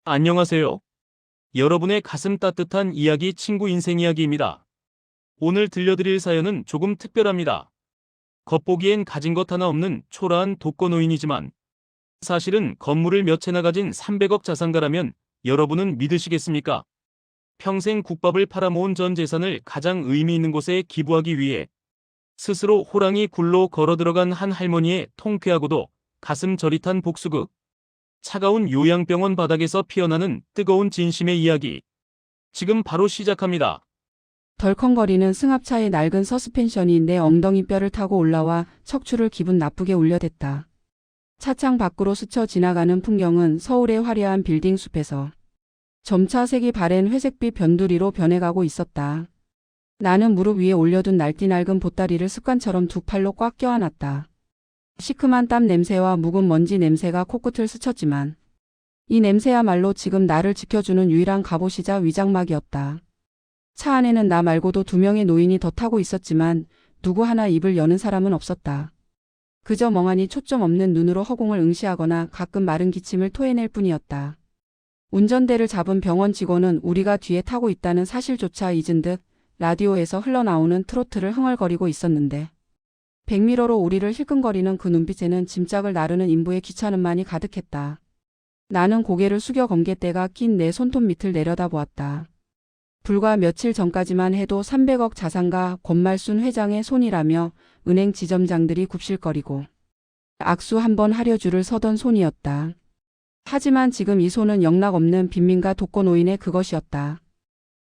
안녕하세요. 여러분의 가슴 따뜻한 이야기 친구 인생 이야기입니다. 오늘 들려드릴 사연은 조금 특별합니다. 겉보기엔 가진 것 하나 없는 초라한 독거노인이지만 사실은 건물을 몇 채나 가진 300억 자산가라면 여러분은 믿으시겠습니까? 평생 국밥을 팔아모은 전 재산을 가장 의미 있는 곳에 기부하기 위해 스스로 호랑이 굴로 걸어 들어간 한 할머니의 통쾌하고도 가슴 저릿한 복수극. 차가운 요양병원 바닥에서 피어나는 뜨거운 진심의 이야기. 지금 바로 시작합니다. 덜컹거리는 승합차의 낡은 서스펜션이 내 엉덩이 뼈를 타고 올라와 척추를 기분 나쁘게 울려댔다. 차창 밖으로 스쳐 지나가는 풍경은 서울의 화려한 빌딩 숲에서 점차 색이 바랜 회색빛 변두리로 변해가고 있었다. 나는 무릎 위에 올려둔 날띠 낡은 보따리를 습관처럼 두 팔로 꽉 껴안았다. 시큼한 땀 냄새와 묵은 먼지 냄새가 코끝을 스쳤지만 이 냄새야말로 지금 나를 지켜주는 유일한 갑옷이자 위장막이었다. 차 안에는 나 말고도 2명의 노인이 더 타고 있었지만 누구 하나 입을 여는 사람은 없었다. 그저 멍하니 초점 없는 눈으로 허공을 응시하거나 가끔 마른 기침을 토해낼 뿐이었다. 운전대를 잡은 병원 직원은 우리가 뒤에 타고 있다는 사실조차 잊은 듯 라디오에서 흘러나오는 트로트를 흥얼거리고 있었는데 백미러로 우리를 힐끔거리는 그 눈빛에는 짐짝을 나르는 인부의 귀찮음만이 가득했다. 나는 고개를 숙여 검게대가 낀 내 손톱 밑을 내려다보았다. 불과 며칠 전까지만 해도 300억 자산가 권말순 회장의 손이라며 은행 지점장들이 굽실거리고 악수 한번 하려 줄을 서던 손이었다. 하지만 지금 이 손은 영락없는 빈민가 독거노인의 그것이었다.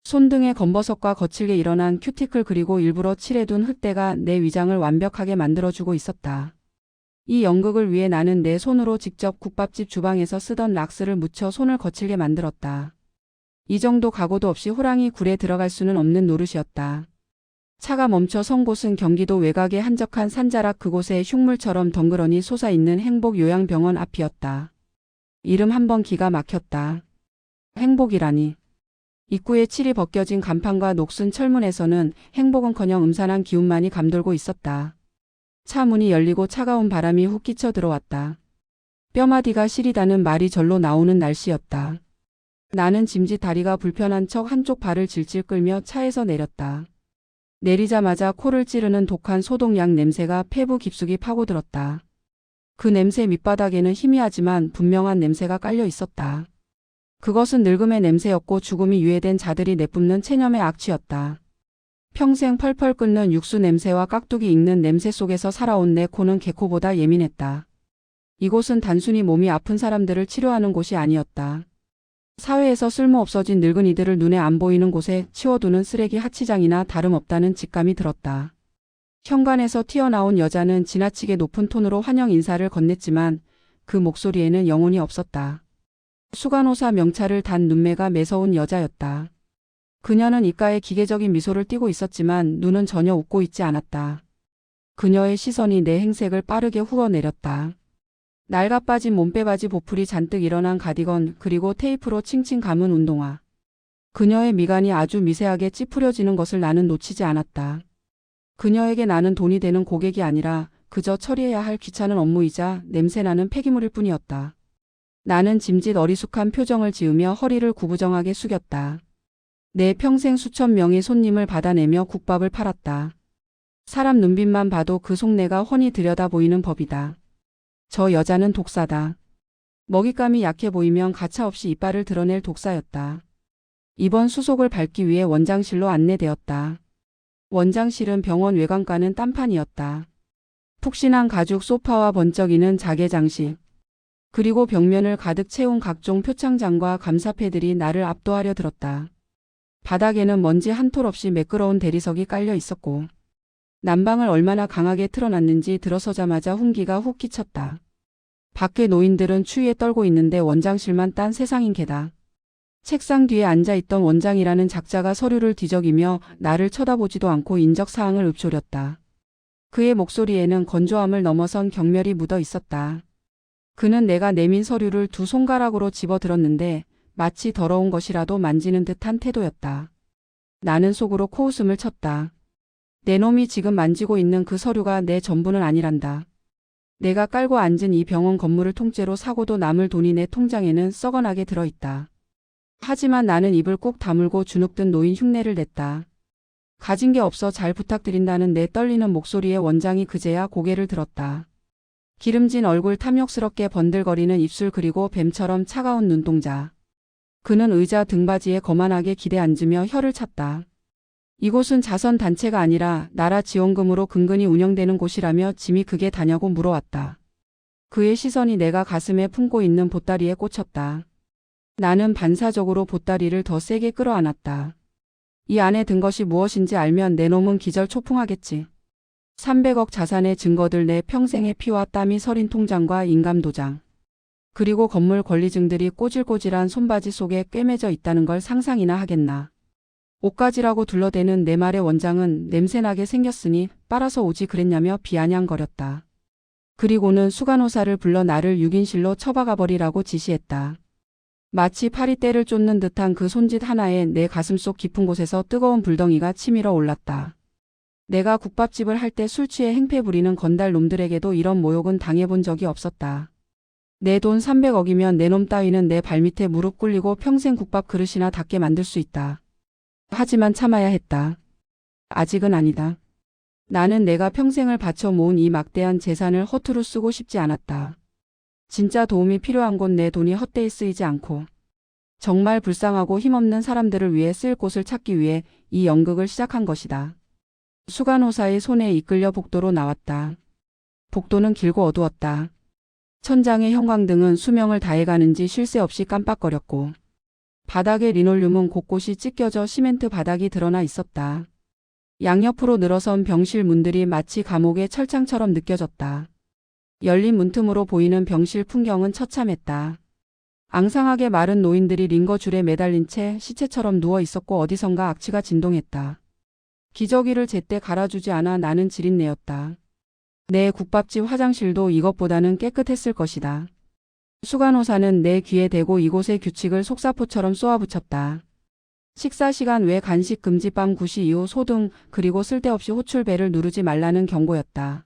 손등의 검버섯과 거칠게 일어난 큐티클 그리고 일부러 칠해둔 흙대가 내 위장을 완벽하게 만들어주고 있었다. 이 연극을 위해 나는 내 손으로 직접 국밥집 주방에서 쓰던 락스를 묻혀 손을 거칠게 만들었다. 이 정도 각오도 없이 호랑이 굴에 들어갈 수는 없는 노릇이었다. 차가 멈춰 선 곳은 경기도 외곽의 한적한 산자락 그곳에 흉물처럼 덩그러니 솟아있는 행복요양병원 앞이었다. 이름 한번 기가 막혔다. 행복이라니. 입구에 칠이 벗겨진 간판과 녹슨 철문에서는 행복은커녕 음산한 기운만이 감돌고 있었다. 차 문이 열리고 차가운 바람이 훅 끼쳐 들어왔다. 뼈마디가 시리다는 말이 절로 나오는 날씨였다. 나는 짐짓 다리가 불편한 척 한쪽 발을 질질 끌며 차에서 내렸다. 내리자마자 코를 찌르는 독한 소독약 냄새가 폐부 깊숙이 파고들었다. 그 냄새 밑바닥에는 희미하지만 분명한 냄새가 깔려 있었다. 그것은 늙음의 냄새였고 죽음이 유해된 자들이 내뿜는 체념의 악취였다. 평생 펄펄 끓는 육수 냄새와 깍두기 익는 냄새 속에서 살아온 내 코는 개코보다 예민했다. 이곳은 단순히 몸이 아픈 사람들을 치료하는 곳이 아니었다. 사회에서 쓸모없어진 늙은이들을 눈에 안 보이는 곳에 치워두는 쓰레기 하치장이나 다름없다는 직감이 들었다. 현관에서 튀어나온 여자는 지나치게 높은 톤으로 환영 인사를 건넸지만 그 목소리에는 영혼이 없었다. 수간호사 명찰을 단 눈매가 매서운 여자였다. 그녀는 입가에 기계적인 미소를 띠고 있었지만 눈은 전혀 웃고 있지 않았다. 그녀의 시선이 내 행색을 빠르게 훑어내렸다. 낡아빠진 몸빼바지 보풀이 잔뜩 일어난 가디건 그리고 테이프로 칭칭 감은 운동화. 그녀의 미간이 아주 미세하게 찌푸려지는 것을 나는 놓치지 않았다. 그녀에게 나는 돈이 되는 고객이 아니라 그저 처리해야 할 귀찮은 업무이자 냄새나는 폐기물일 뿐이었다. 나는 짐짓 어리숙한 표정을 지으며 허리를 구부정하게 숙였다. 내 평생 수천 명의 손님을 받아내며 국밥을 팔았다. 사람 눈빛만 봐도 그 속내가 훤히 들여다 보이는 법이다. 저 여자는 독사다. 먹잇감이 약해 보이면 가차없이 이빨을 드러낼 독사였다. 이번 수속을 밟기 위해 원장실로 안내되었다. 원장실은 병원 외관과는 딴판이었다. 푹신한 가죽 소파와 번쩍이는 자개 장식. 그리고 벽면을 가득 채운 각종 표창장과 감사패들이 나를 압도하려 들었다. 바닥에는 먼지 한 톨 없이 매끄러운 대리석이 깔려 있었고 난방을 얼마나 강하게 틀어놨는지 들어서자마자 훈기가 훅 끼쳤다. 밖에 노인들은 추위에 떨고 있는데 원장실만 딴 세상인 게다. 책상 뒤에 앉아있던 원장이라는 작자가 서류를 뒤적이며 나를 쳐다보지도 않고 인적사항을 읊조렸다. 그의 목소리에는 건조함을 넘어선 경멸이 묻어 있었다. 그는 내가 내민 서류를 두 손가락으로 집어들었는데 마치 더러운 것이라도 만지는 듯한 태도였다. 나는 속으로 코웃음을 쳤다. 내 놈이 지금 만지고 있는 그 서류가 내 전부는 아니란다. 내가 깔고 앉은 이 병원 건물을 통째로 사고도 남을 돈이 내 통장에는 썩어나게 들어있다. 하지만 나는 입을 꾹 다물고 주눅든 노인 흉내를 냈다. 가진 게 없어 잘 부탁드린다는 내 떨리는 목소리에 원장이 그제야 고개를 들었다. 기름진 얼굴, 탐욕스럽게 번들거리는 입술, 그리고 뱀처럼 차가운 눈동자. 그는 의자 등받이에 거만하게 기대 앉으며 혀를 찼다. 이곳은 자선단체가 아니라 나라 지원금으로 근근히 운영되는 곳이라며 짐이 그게 다냐고 물어왔다. 그의 시선이 내가 가슴에 품고 있는 보따리에 꽂혔다. 나는 반사적으로 보따리를 더 세게 끌어안았다. 이 안에 든 것이 무엇인지 알면 내 놈은 기절 초풍하겠지. 300억 자산의 증거들, 내 평생의 피와 땀이 서린 통장과 인감도장. 그리고 건물 권리증들이 꼬질꼬질한 손바지 속에 꿰매져 있다는 걸 상상이나 하겠나. 옷가지라고 둘러대는 내 말에 원장은 냄새나게 생겼으니 빨아서 오지 그랬냐며 비아냥거렸다. 그리고는 수간호사를 불러 나를 6인실로 처박아 버리라고 지시했다. 마치 파리떼를 쫓는 듯한 그 손짓 하나에 내 가슴속 깊은 곳에서 뜨거운 불덩이가 치밀어 올랐다. 내가 국밥집을 할 때 술 취해 행패 부리는 건달 놈들에게도 이런 모욕은 당해본 적이 없었다. 내 돈 300억이면 내 놈 따위는 내 발밑에 무릎 꿇리고 평생 국밥 그릇이나 닦게 만들 수 있다. 하지만 참아야 했다. 아직은 아니다. 나는 내가 평생을 바쳐 모은 이 막대한 재산을 허투루 쓰고 싶지 않았다. 진짜 도움이 필요한 곳 내 돈이 헛되이 쓰이지 않고 정말 불쌍하고 힘없는 사람들을 위해 쓸 곳을 찾기 위해 이 연극을 시작한 것이다. 수간호사의 손에 이끌려 복도로 나왔다. 복도는 길고 어두웠다. 천장의 형광등은 수명을 다해가는지 쉴 새 없이 깜빡거렸고 바닥의 리놀륨은 곳곳이 찢겨져 시멘트 바닥이 드러나 있었다. 양옆으로 늘어선 병실 문들이 마치 감옥의 철창처럼 느껴졌다. 열린 문틈으로 보이는 병실 풍경은 처참했다. 앙상하게 마른 노인들이 링거줄에 매달린 채 시체처럼 누워 있었고 어디선가 악취가 진동했다. 기저귀를 제때 갈아주지 않아 나는 지린내였다. 내 국밥집 화장실도 이것보다는 깨끗했을 것이다. 수간호사는 내 귀에 대고 이곳의 규칙을 속사포처럼 쏘아붙였다. 식사 시간 외 간식 금지, 밤 9시 이후 소등, 그리고 쓸데없이 호출벨을 누르지 말라는 경고였다.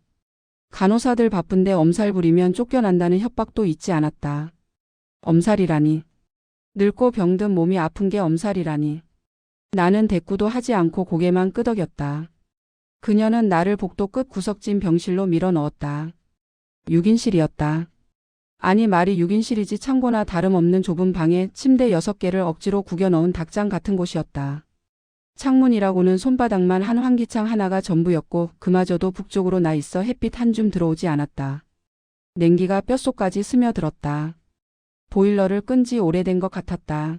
간호사들 바쁜데 엄살 부리면 쫓겨난다는 협박도 잊지 않았다. 엄살이라니. 늙고 병든 몸이 아픈 게 엄살이라니. 나는 대꾸도 하지 않고 고개만 끄덕였다. 그녀는 나를 복도 끝 구석진 병실로 밀어 넣었다. 6인실이었다. 아니 말이 6인실이지, 창고나 다름없는 좁은 방에 침대 6개를 억지로 구겨 넣은 닭장 같은 곳이었다. 창문이라고는 손바닥만 한 환기창 하나가 전부였고 그마저도 북쪽으로 나 있어 햇빛 한 줌 들어오지 않았다. 냉기가 뼛속까지 스며들었다. 보일러를 끈 지 오래된 것 같았다.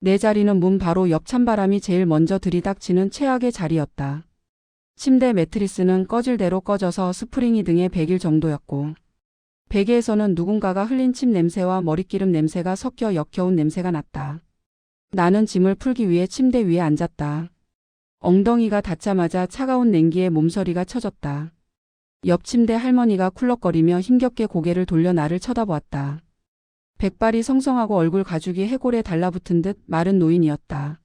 내 자리는 문 바로 옆, 찬바람이 제일 먼저 들이닥치는 최악의 자리였다. 침대 매트리스는 꺼질 대로 꺼져서 스프링이 등에 배길 정도였고 베개에서는 누군가가 흘린 침 냄새와 머릿기름 냄새가 섞여 역겨운 냄새가 났다. 나는 짐을 풀기 위해 침대 위에 앉았다. 엉덩이가 닿자마자 차가운 냉기에 몸서리가 쳐졌다. 옆 침대 할머니가 쿨럭거리며 힘겹게 고개를 돌려 나를 쳐다보았다. 백발이 성성하고 얼굴 가죽이 해골에 달라붙은 듯 마른 노인이었다.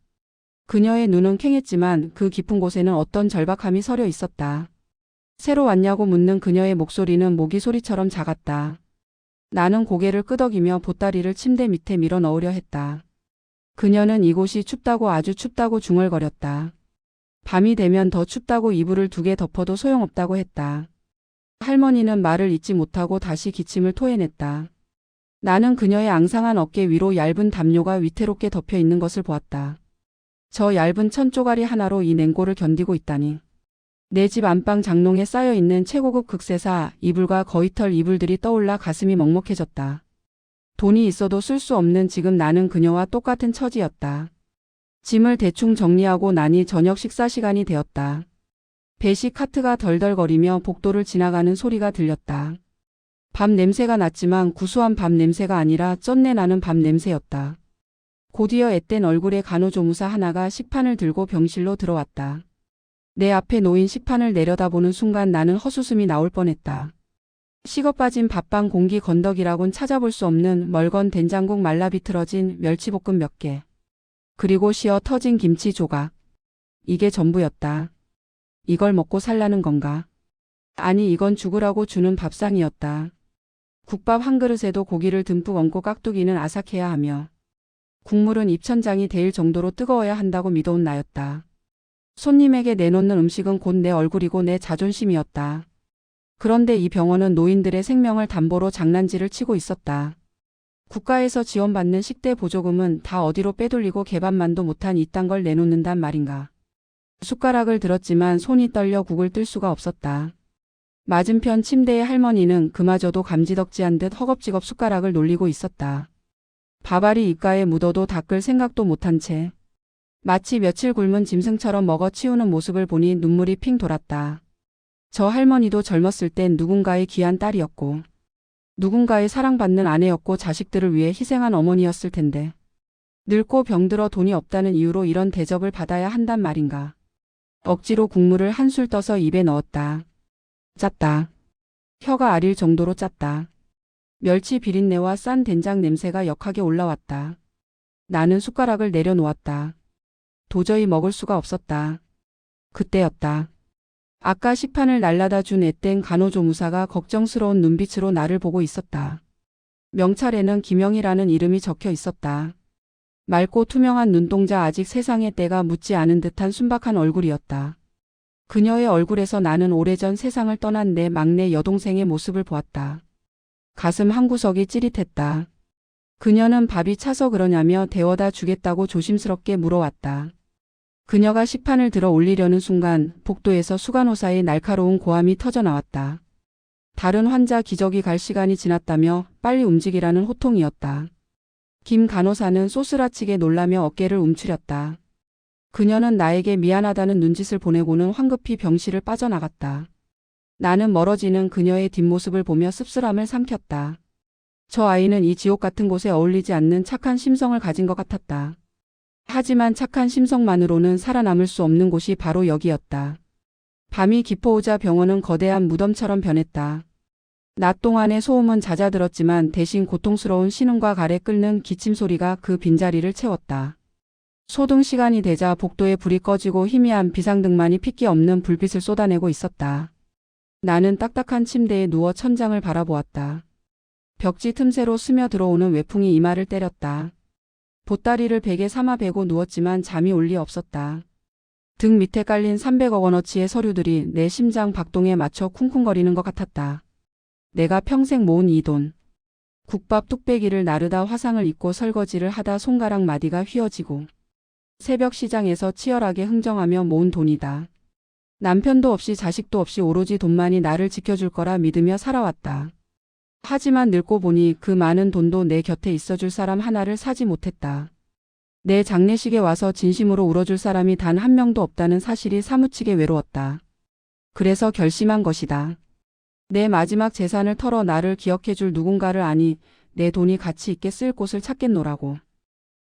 그녀의 눈은 퀭했지만 그 깊은 곳에는 어떤 절박함이 서려 있었다. 새로 왔냐고 묻는 그녀의 목소리는 모기 소리처럼 작았다. 나는 고개를 끄덕이며 보따리를 침대 밑에 밀어 넣으려 했다. 그녀는 이곳이 춥다고, 아주 춥다고 중얼거렸다. 밤이 되면 더 춥다고, 이불을 2개 덮어도 소용없다고 했다. 할머니는 말을 잇지 못하고 다시 기침을 토해냈다. 나는 그녀의 앙상한 어깨 위로 얇은 담요가 위태롭게 덮여 있는 것을 보았다. 저 얇은 천 쪼가리 하나로 이 냉고를 견디고 있다니. 내 집 안방 장롱에 쌓여있는 최고급 극세사 이불과 거위털 이불들이 떠올라 가슴이 먹먹해졌다. 돈이 있어도 쓸 수 없는 지금 나는 그녀와 똑같은 처지였다. 짐을 대충 정리하고 나니 저녁 식사 시간이 되었다. 배식 카트가 덜덜거리며 복도를 지나가는 소리가 들렸다. 밥 냄새가 났지만 구수한 밥 냄새가 아니라 쩐내 나는 밥 냄새였다. 곧이어 앳된 얼굴의 간호조무사 하나가 식판을 들고 병실로 들어왔다. 내 앞에 놓인 식판을 내려다보는 순간 나는 헛웃음이 나올 뻔했다. 식어 빠진 밥방 공기 건더기라곤 찾아볼 수 없는 멀건 된장국, 말라 비틀어진 멸치볶음 몇 개. 그리고 시어 터진 김치 조각. 이게 전부였다. 이걸 먹고 살라는 건가? 아니 이건 죽으라고 주는 밥상이었다. 국밥 한 그릇에도 고기를 듬뿍 얹고 깍두기는 아삭해야 하며 국물은 입천장이 데일 정도로 뜨거워야 한다고 믿어온 나였다. 손님에게 내놓는 음식은 곧 내 얼굴이고 내 자존심이었다. 그런데 이 병원은 노인들의 생명을 담보로 장난질을 치고 있었다. 국가에서 지원받는 식대 보조금은 다 어디로 빼돌리고 개밥만도 못한 이딴 걸 내놓는단 말인가. 숟가락을 들었지만 손이 떨려 국을 뜰 수가 없었다. 맞은편 침대의 할머니는 그마저도 감지덕지한 듯 허겁지겁 숟가락을 놀리고 있었다. 밥알이 입가에 묻어도 닦을 생각도 못한 채 마치 며칠 굶은 짐승처럼 먹어 치우는 모습을 보니 눈물이 핑 돌았다. 저 할머니도 젊었을 땐 누군가의 귀한 딸이었고 누군가의 사랑받는 아내였고 자식들을 위해 희생한 어머니였을 텐데 늙고 병들어 돈이 없다는 이유로 이런 대접을 받아야 한단 말인가. 억지로 국물을 한술 떠서 입에 넣었다. 짰다. 혀가 아릴 정도로 짰다. 멸치 비린내와 싼 된장 냄새가 역하게 올라왔다. 나는 숟가락을 내려놓았다. 도저히 먹을 수가 없었다. 그때였다. 아까 식판을 날라다 준 앳된 간호조무사가 걱정스러운 눈빛으로 나를 보고 있었다. 명찰에는 김영이라는 이름이 적혀 있었다. 맑고 투명한 눈동자 아직 세상에 때가 묻지 않은 듯한 순박한 얼굴이었다. 그녀의 얼굴에서 나는 오래전 세상을 떠난 내 막내 여동생의 모습을 보았다. 가슴 한구석이 찌릿했다. 그녀는 밥이 차서 그러냐며 데워다 주겠다고 조심스럽게 물어왔다. 그녀가 식판을 들어 올리려는 순간 복도에서 수간호사의 날카로운 고함이 터져 나왔다. 다른 환자 기저귀 갈 시간이 지났다며 빨리 움직이라는 호통이었다. 김 간호사는 쏘스라치게 놀라며 어깨를 움츠렸다. 그녀는 나에게 미안하다는 눈짓을 보내고는 황급히 병실을 빠져나갔다. 나는 멀어지는 그녀의 뒷모습을 보며 씁쓸함을 삼켰다. 저 아이는 이 지옥 같은 곳에 어울리지 않는 착한 심성을 가진 것 같았다. 하지만 착한 심성만으로는 살아남을 수 없는 곳이 바로 여기였다. 밤이 깊어오자 병원은 거대한 무덤처럼 변했다. 낮 동안의 소음은 잦아들었지만 대신 고통스러운 신음과 가래 끓는 기침 소리가 그 빈자리를 채웠다. 소등 시간이 되자 복도에 불이 꺼지고 희미한 비상등만이 핏기 없는 불빛을 쏟아내고 있었다. 나는 딱딱한 침대에 누워 천장을 바라보았다. 벽지 틈새로 스며들어오는 외풍이 이마를 때렸다. 보따리를 베개 삼아 베고 누웠지만 잠이 올 리 없었다. 등 밑에 깔린 300억 원어치의 서류들이 내 심장 박동에 맞춰 쿵쿵거리는 것 같았다. 내가 평생 모은 이 돈. 국밥 뚝배기를 나르다 화상을 입고 설거지를 하다 손가락 마디가 휘어지고 새벽 시장에서 치열하게 흥정하며 모은 돈이다. 남편도 없이 자식도 없이 오로지 돈만이 나를 지켜줄 거라 믿으며 살아왔다. 하지만 늙고 보니 그 많은 돈도 내 곁에 있어줄 사람 하나를 사지 못했다. 내 장례식에 와서 진심으로 울어줄 사람이 단 한 명도 없다는 사실이 사무치게 외로웠다. 그래서 결심한 것이다. 내 마지막 재산을 털어 나를 기억해줄 누군가를 아니 내 돈이 가치 있게 쓸 곳을 찾겠노라고.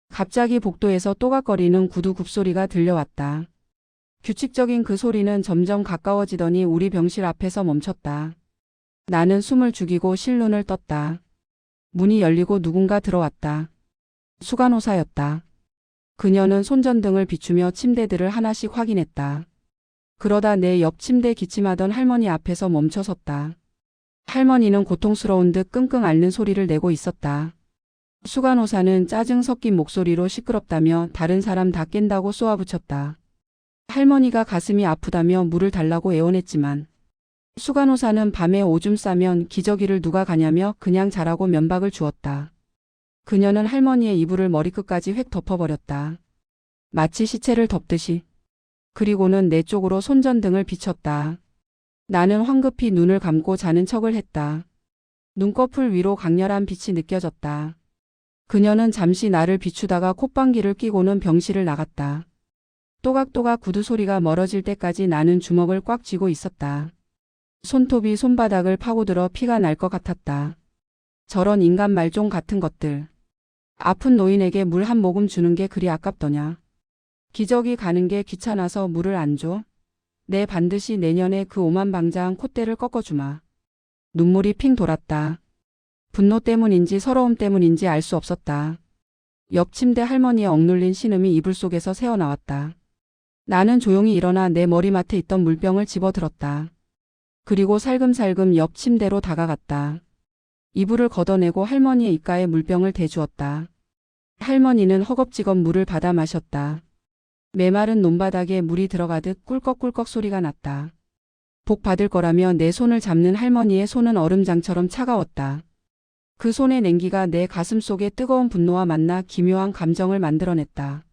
갑자기 복도에서 또각거리는 구두 굽소리가 들려왔다. 규칙적인 그 소리는 점점 가까워지더니 우리 병실 앞에서 멈췄다. 나는 숨을 죽이고 실눈을 떴다. 문이 열리고 누군가 들어왔다. 수간호사였다. 그녀는 손전등을 비추며 침대들을 하나씩 확인했다. 그러다 내 옆 침대 기침하던 할머니 앞에서 멈춰섰다. 할머니는 고통스러운 듯 끙끙 앓는 소리를 내고 있었다. 수간호사는 짜증 섞인 목소리로 시끄럽다며 다른 사람 다 깬다고 쏘아붙였다. 할머니가 가슴이 아프다며 물을 달라고 애원했지만 수간호사는 밤에 오줌 싸면 기저귀를 누가 가냐며 그냥 자라고 면박을 주었다. 그녀는 할머니의 이불을 머리끝까지 획 덮어버렸다. 마치 시체를 덮듯이. 그리고는 내 쪽으로 손전등을 비췄다. 나는 황급히 눈을 감고 자는 척을 했다. 눈꺼풀 위로 강렬한 빛이 느껴졌다. 그녀는 잠시 나를 비추다가 콧방귀를 뀌고는 병실을 나갔다. 또각또각 구두 소리가 멀어질 때까지 나는 주먹을 꽉 쥐고 있었다. 손톱이 손바닥을 파고들어 피가 날 것 같았다. 저런 인간 말종 같은 것들. 아픈 노인에게 물 한 모금 주는 게 그리 아깝더냐. 기저귀 가는 게 귀찮아서 물을 안 줘? 내 반드시 내년에 그 오만방자한 콧대를 꺾어주마. 눈물이 핑 돌았다. 분노 때문인지 서러움 때문인지 알 수 없었다. 옆 침대 할머니의 억눌린 신음이 이불 속에서 새어나왔다. 나는 조용히 일어나 내 머리맡에 있던 물병을 집어들었다. 그리고 살금살금 옆 침대로 다가갔다. 이불을 걷어내고 할머니의 입가에 물병을 대주었다. 할머니는 허겁지겁 물을 받아 마셨다. 메마른 논바닥에 물이 들어가듯 꿀꺽꿀꺽 소리가 났다. 복 받을 거라며 내 손을 잡는 할머니의 손은 얼음장처럼 차가웠다. 그 손의 냉기가 내 가슴 속에 뜨거운 분노와 만나 기묘한 감정을 만들어냈다.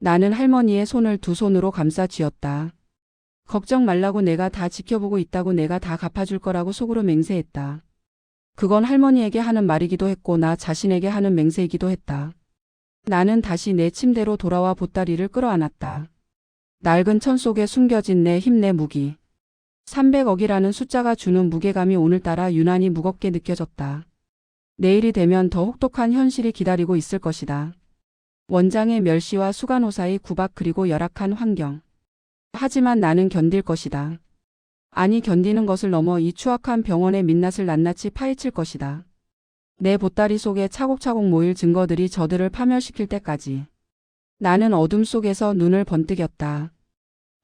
나는 할머니의 손을 두 손으로 감싸 쥐었다. 걱정 말라고, 내가 다 지켜보고 있다고, 내가 다 갚아줄 거라고 속으로 맹세했다. 그건 할머니에게 하는 말이기도 했고 나 자신에게 하는 맹세이기도 했다. 나는 다시 내 침대로 돌아와 보따리를 끌어안았다. 낡은 천 속에 숨겨진 내 힘, 내 무기. 300억이라는 숫자가 주는 무게감이 오늘따라 유난히 무겁게 느껴졌다. 내일이 되면 더 혹독한 현실이 기다리고 있을 것이다. 원장의 멸시와 수간호사의 구박, 그리고 열악한 환경. 하지만 나는 견딜 것이다. 아니, 견디는 것을 넘어 이 추악한 병원의 민낯을 낱낱이 파헤칠 것이다. 내 보따리 속에 차곡차곡 모일 증거들이 저들을 파멸시킬 때까지. 나는 어둠 속에서 눈을 번뜩였다.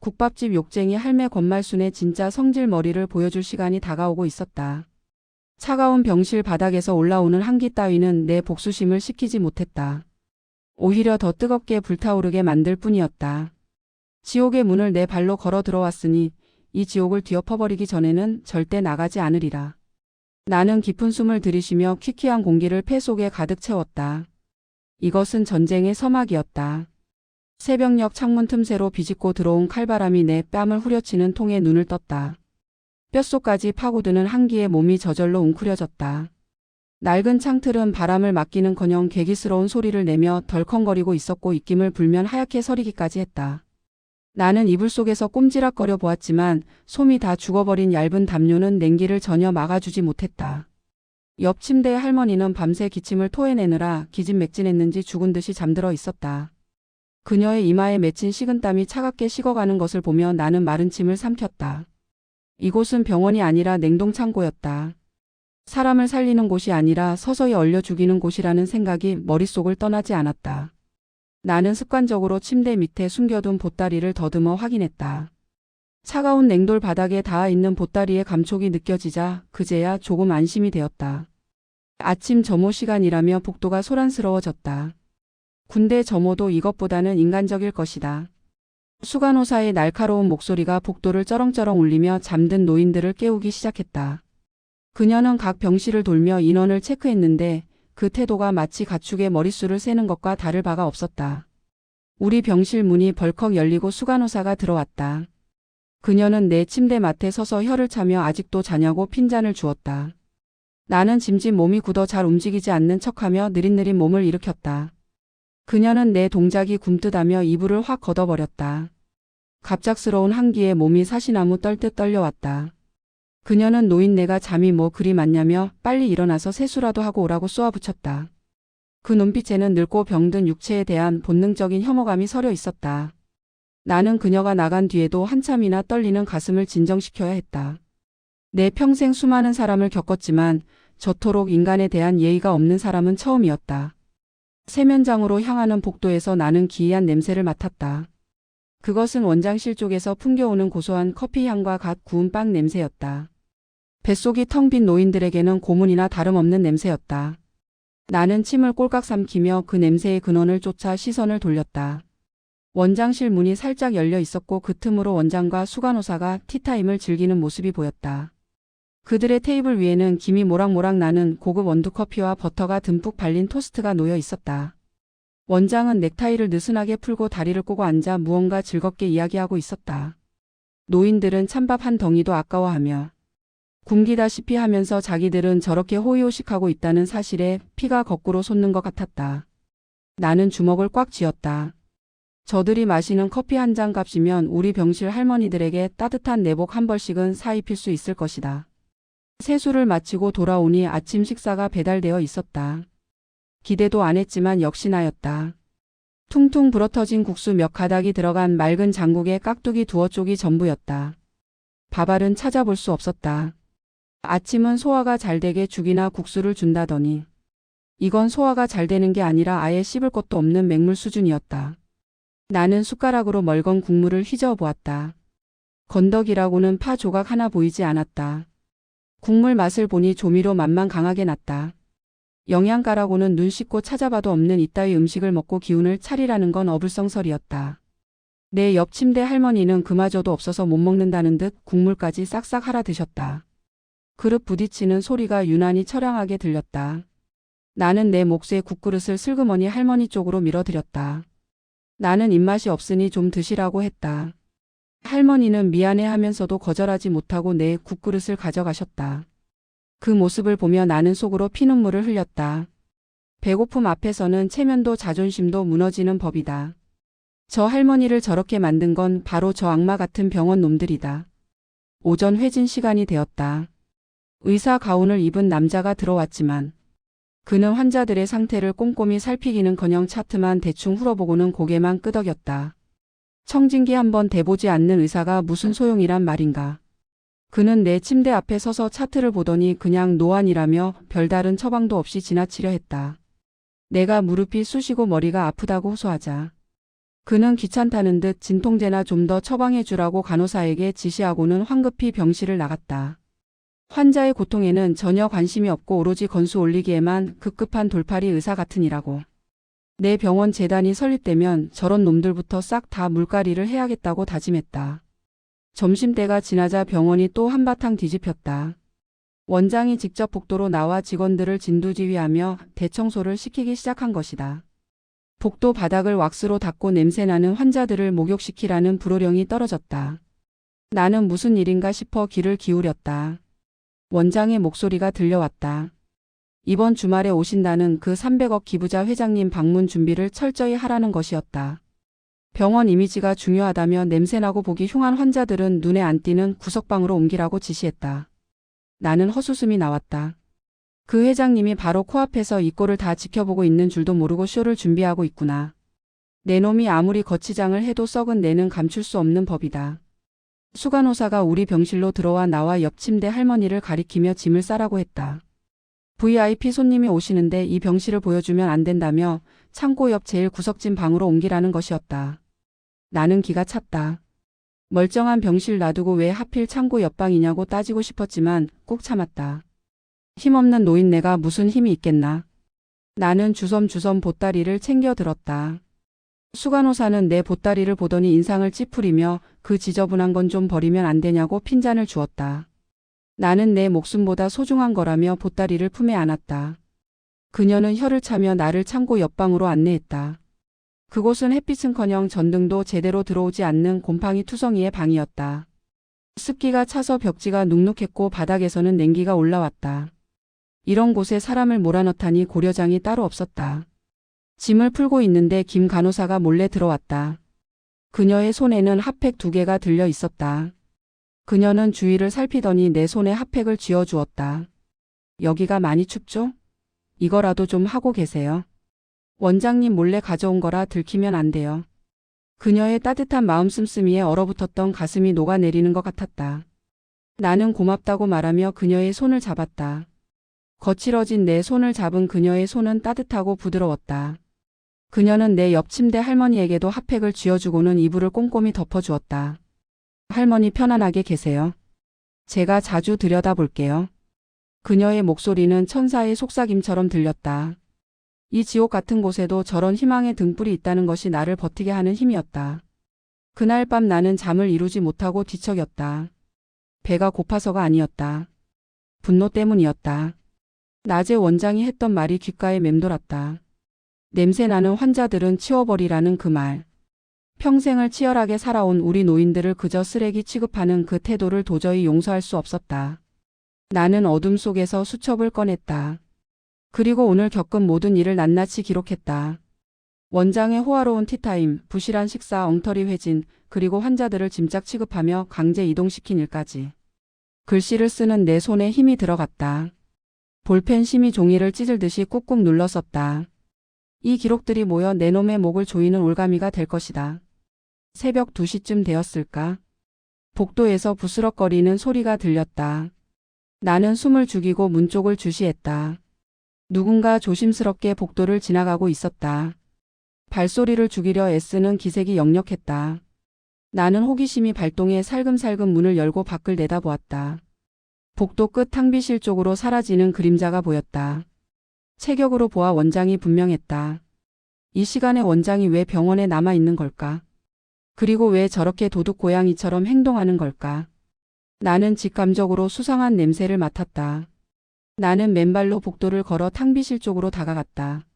국밥집 욕쟁이 할매 권말순의 진짜 성질머리를 보여줄 시간이 다가오고 있었다. 차가운 병실 바닥에서 올라오는 한기 따위는 내 복수심을 식히지 못했다. 오히려 더 뜨겁게 불타오르게 만들 뿐이었다. 지옥의 문을 내 발로 걸어 들어왔으니 이 지옥을 뒤엎어버리기 전에는 절대 나가지 않으리라. 나는 깊은 숨을 들이쉬며 퀴퀴한 공기를 폐 속에 가득 채웠다. 이것은 전쟁의 서막이었다. 새벽녘 창문 틈새로 비집고 들어온 칼바람이 내 뺨을 후려치는 통에 눈을 떴다. 뼛속까지 파고드는 한기에 몸이 저절로 웅크려졌다. 낡은 창틀은 바람을 막기는커녕 괴기스러운 소리를 내며 덜컹거리고 있었고 입김을 불면 하얗게 서리기까지 했다. 나는 이불 속에서 꼼지락거려 보았지만 솜이 다 죽어버린 얇은 담요는 냉기를 전혀 막아주지 못했다. 옆 침대의 할머니는 밤새 기침을 토해내느라 기진맥진했는지 죽은 듯이 잠들어 있었다. 그녀의 이마에 맺힌 식은땀이 차갑게 식어가는 것을 보며 나는 마른 침을 삼켰다. 이곳은 병원이 아니라 냉동창고였다. 사람을 살리는 곳이 아니라 서서히 얼려 죽이는 곳이라는 생각이 머릿속을 떠나지 않았다. 나는 습관적으로 침대 밑에 숨겨둔 보따리를 더듬어 확인했다. 차가운 냉돌 바닥에 닿아 있는 보따리의 감촉이 느껴지자 그제야 조금 안심이 되었다. 아침 점호 시간이라며 복도가 소란스러워졌다. 군대 점호도 이것보다는 인간적일 것이다. 수간호사의 날카로운 목소리가 복도를 쩌렁쩌렁 울리며 잠든 노인들을 깨우기 시작했다. 그녀는 각 병실을 돌며 인원을 체크했는데 그 태도가 마치 가축의 머릿수를 세는 것과 다를 바가 없었다. 우리 병실 문이 벌컥 열리고 수간호사가 들어왔다. 그녀는 내 침대 맡에 서서 혀를 차며 아직도 자냐고 핀잔을 주었다. 나는 짐짓 몸이 굳어 잘 움직이지 않는 척하며 느릿느릿 몸을 일으켰다. 그녀는 내 동작이 굼뜨다며 이불을 확 걷어버렸다. 갑작스러운 한기에 몸이 사시나무 떨듯 떨려왔다. 그녀는 노인네가 잠이 뭐 그리 많냐며 빨리 일어나서 세수라도 하고 오라고 쏘아붙였다. 그 눈빛에는 늙고 병든 육체에 대한 본능적인 혐오감이 서려 있었다. 나는 그녀가 나간 뒤에도 한참이나 떨리는 가슴을 진정시켜야 했다. 내 평생 수많은 사람을 겪었지만 저토록 인간에 대한 예의가 없는 사람은 처음이었다. 세면장으로 향하는 복도에서 나는 기이한 냄새를 맡았다. 그것은 원장실 쪽에서 풍겨오는 고소한 커피 향과 갓 구운 빵 냄새였다. 뱃속이 텅 빈 노인들에게는 고문이나 다름없는 냄새였다. 나는 침을 꼴깍 삼키며 그 냄새의 근원을 쫓아 시선을 돌렸다. 원장실 문이 살짝 열려 있었고 그 틈으로 원장과 수간호사가 티타임을 즐기는 모습이 보였다. 그들의 테이블 위에는 김이 모락모락 나는 고급 원두커피와 버터가 듬뿍 발린 토스트가 놓여 있었다. 원장은 넥타이를 느슨하게 풀고 다리를 꼬고 앉아 무언가 즐겁게 이야기하고 있었다. 노인들은 찬밥 한 덩이도 아까워하며 굶기다시피 하면서 자기들은 저렇게 호의호식하고 있다는 사실에 피가 거꾸로 솟는 것 같았다. 나는 주먹을 꽉 쥐었다. 저들이 마시는 커피 한 잔 값이면 우리 병실 할머니들에게 따뜻한 내복 한 벌씩은 사입힐 수 있을 것이다. 세수를 마치고 돌아오니 아침 식사가 배달되어 있었다. 기대도 안 했지만 역시 나였다. 퉁퉁 불어터진 국수 몇 가닥이 들어간 맑은 장국에 깍두기 두어 쪽이 전부였다. 밥알은 찾아볼 수 없었다. 아침은 소화가 잘 되게 죽이나 국수를 준다더니 이건 소화가 잘 되는 게 아니라 아예 씹을 것도 없는 맹물 수준이었다. 나는 숟가락으로 멀건 국물을 휘저어 보았다. 건더기라고는 파 조각 하나 보이지 않았다. 국물 맛을 보니 조미료 맛만 강하게 났다. 영양가라고는 눈 씻고 찾아봐도 없는 이따위 음식을 먹고 기운을 차리라는 건 어불성설이었다. 내 옆 침대 할머니는 그마저도 없어서 못 먹는다는 듯 국물까지 싹싹 할아 드셨다. 그릇 부딪히는 소리가 유난히 처량하게 들렸다. 나는 내 몫의 국그릇을 슬그머니 할머니 쪽으로 밀어드렸다. 나는 입맛이 없으니 좀 드시라고 했다. 할머니는 미안해하면서도 거절하지 못하고 내 국그릇을 가져가셨다. 그 모습을 보며 나는 속으로 피눈물을 흘렸다. 배고픔 앞에서는 체면도 자존심도 무너지는 법이다. 저 할머니를 저렇게 만든 건 바로 저 악마 같은 병원 놈들이다. 오전 회진 시간이 되었다. 의사 가운을 입은 남자가 들어왔지만 그는 환자들의 상태를 꼼꼼히 살피기는커녕 차트만 대충 훑어보고는 고개만 끄덕였다. 청진기 한번 대보지 않는 의사가 무슨 소용이란 말인가. 그는 내 침대 앞에 서서 차트를 보더니 그냥 노안이라며 별다른 처방도 없이 지나치려 했다. 내가 무릎이 쑤시고 머리가 아프다고 호소하자 그는 귀찮다는 듯 진통제나 좀 더 처방해 주라고 간호사에게 지시하고는 황급히 병실을 나갔다. 환자의 고통에는 전혀 관심이 없고 오로지 건수 올리기에만 급급한 돌팔이 의사 같으니라고. 내 병원 재단이 설립되면 저런 놈들부터 싹 다 물갈이를 해야겠다고 다짐했다. 점심때가 지나자 병원이 또 한바탕 뒤집혔다. 원장이 직접 복도로 나와 직원들을 진두지휘하며 대청소를 시키기 시작한 것이다. 복도 바닥을 왁스로 닦고 냄새나는 환자들을 목욕시키라는 불호령이 떨어졌다. 나는 무슨 일인가 싶어 귀를 기울였다. 원장의 목소리가 들려왔다. 이번 주말에 오신다는 그 300억 기부자 회장님 방문 준비를 철저히 하라는 것이었다. 병원 이미지가 중요하다며 냄새나고 보기 흉한 환자들은 눈에 안 띄는 구석방으로 옮기라고 지시했다. 나는 헛웃음이 나왔다. 그 회장님이 바로 코앞에서 이 꼴을 다 지켜보고 있는 줄도 모르고 쇼를 준비하고 있구나. 내 놈이 아무리 거치장을 해도 썩은 내는 감출 수 없는 법이다. 수간호사가 우리 병실로 들어와 나와 옆 침대 할머니를 가리키며 짐을 싸라고 했다. VIP 손님이 오시는데 이 병실을 보여주면 안 된다며 창고 옆 제일 구석진 방으로 옮기라는 것이었다. 나는 기가 찼다. 멀쩡한 병실 놔두고 왜 하필 창고 옆방이냐고 따지고 싶었지만 꾹 참았다. 힘없는 노인네가 무슨 힘이 있겠나. 나는 주섬주섬 보따리를 챙겨 들었다. 수간호사는 내 보따리를 보더니 인상을 찌푸리며 그 지저분한 건 좀 버리면 안 되냐고 핀잔을 주었다. 나는 내 목숨보다 소중한 거라며 보따리를 품에 안았다. 그녀는 혀를 차며 나를 창고 옆방으로 안내했다. 그곳은 햇빛은커녕 전등도 제대로 들어오지 않는 곰팡이 투성이의 방이었다. 습기가 차서 벽지가 눅눅했고 바닥에서는 냉기가 올라왔다. 이런 곳에 사람을 몰아넣다니 고려장이 따로 없었다. 짐을 풀고 있는데 김 간호사가 몰래 들어왔다. 그녀의 손에는 핫팩 2개가 들려 있었다. 그녀는 주위를 살피더니 내 손에 핫팩을 쥐어주었다. 여기가 많이 춥죠? 이거라도 좀 하고 계세요. 원장님 몰래 가져온 거라 들키면 안 돼요. 그녀의 따뜻한 마음 씀씀이에 얼어붙었던 가슴이 녹아내리는 것 같았다. 나는 고맙다고 말하며 그녀의 손을 잡았다. 거칠어진 내 손을 잡은 그녀의 손은 따뜻하고 부드러웠다. 그녀는 내 옆 침대 할머니에게도 핫팩을 쥐어주고는 이불을 꼼꼼히 덮어주었다. 할머니 편안하게 계세요. 제가 자주 들여다볼게요. 그녀의 목소리는 천사의 속삭임처럼 들렸다. 이 지옥 같은 곳에도 저런 희망의 등불이 있다는 것이 나를 버티게 하는 힘이었다. 그날 밤 나는 잠을 이루지 못하고 뒤척였다. 배가 고파서가 아니었다. 분노 때문이었다. 낮에 원장이 했던 말이 귓가에 맴돌았다. 냄새나는 환자들은 치워버리라는 그 말. 평생을 치열하게 살아온 우리 노인들을 그저 쓰레기 취급하는 그 태도를 도저히 용서할 수 없었다. 나는 어둠 속에서 수첩을 꺼냈다. 그리고 오늘 겪은 모든 일을 낱낱이 기록했다. 원장의 호화로운 티타임, 부실한 식사, 엉터리 회진, 그리고 환자들을 짐짝 취급하며 강제 이동시킨 일까지. 글씨를 쓰는 내 손에 힘이 들어갔다. 볼펜 심이 종이를 찢을듯이 꾹꾹 눌렀었다. 이 기록들이 모여 내 놈의 목을 조이는 올가미가 될 것이다. 새벽 2시쯤 되었을까? 복도에서 부스럭거리는 소리가 들렸다. 나는 숨을 죽이고 문 쪽을 주시했다. 누군가 조심스럽게 복도를 지나가고 있었다. 발소리를 죽이려 애쓰는 기색이 역력했다. 나는 호기심이 발동해 살금살금 문을 열고 밖을 내다보았다. 복도 끝 탕비실 쪽으로 사라지는 그림자가 보였다. 체격으로 보아 원장이 분명했다. 이 시간에 원장이 왜 병원에 남아 있는 걸까? 그리고 왜 저렇게 도둑고양이처럼 행동하는 걸까? 나는 직감적으로 수상한 냄새를 맡았다. 나는 맨발로 복도를 걸어 탕비실 쪽으로 다가갔다.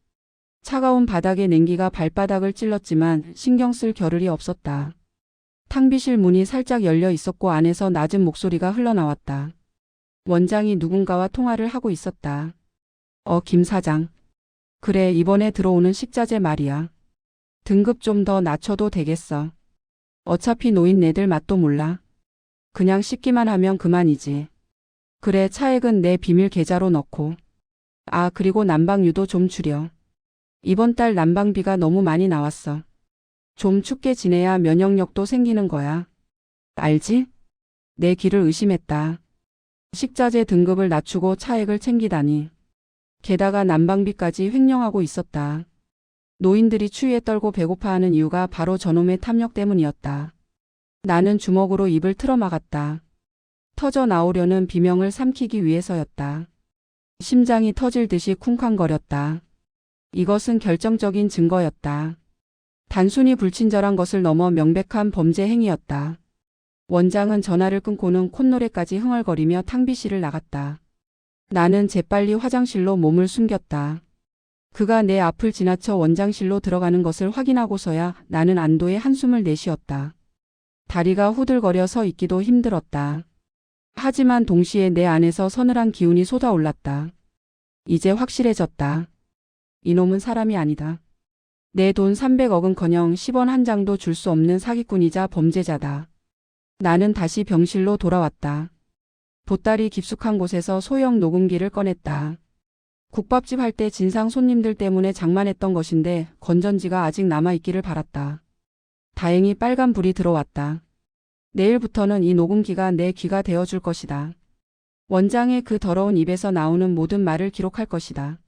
차가운 바닥의 냉기가 발바닥을 찔렀지만 신경 쓸 겨를이 없었다. 탕비실 문이 살짝 열려 있었고 안에서 낮은 목소리가 흘러나왔다. 원장이 누군가와 통화를 하고 있었다. 김 사장. 그래, 이번에 들어오는 식자재 말이야. 등급 좀 더 낮춰도 되겠어. 어차피 노인네들 맛도 몰라. 그냥 씻기만 하면 그만이지. 그래, 차액은 내 비밀 계좌로 넣고. 그리고 난방유도 좀 줄여. 이번 달 난방비가 너무 많이 나왔어. 좀 춥게 지내야 면역력도 생기는 거야. 알지? 내 귀를 의심했다. 식자재 등급을 낮추고 차액을 챙기다니. 게다가 난방비까지 횡령하고 있었다. 노인들이 추위에 떨고 배고파하는 이유가 바로 저놈의 탐욕 때문이었다. 나는 주먹으로 입을 틀어막았다. 터져 나오려는 비명을 삼키기 위해서였다. 심장이 터질 듯이 쿵쾅거렸다. 이것은 결정적인 증거였다. 단순히 불친절한 것을 넘어 명백한 범죄 행위였다. 원장은 전화를 끊고는 콧노래까지 흥얼거리며 탕비실을 나갔다. 나는 재빨리 화장실로 몸을 숨겼다. 그가 내 앞을 지나쳐 원장실로 들어가는 것을 확인하고서야 나는 안도의 한숨을 내쉬었다. 다리가 후들거려 서 있기도 힘들었다. 하지만 동시에 내 안에서 서늘한 기운이 솟아올랐다. 이제 확실해졌다. 이놈은 사람이 아니다. 내 돈 300억은커녕 10원 한 장도 줄 수 없는 사기꾼이자 범죄자다. 나는 다시 병실로 돌아왔다. 보따리 깊숙한 곳에서 소형 녹음기를 꺼냈다. 국밥집 할 때 진상 손님들 때문에 장만했던 것인데 건전지가 아직 남아있기를 바랐다. 다행히 빨간 불이 들어왔다. 내일부터는 이 녹음기가 내 귀가 되어줄 것이다. 원장의 그 더러운 입에서 나오는 모든 말을 기록할 것이다.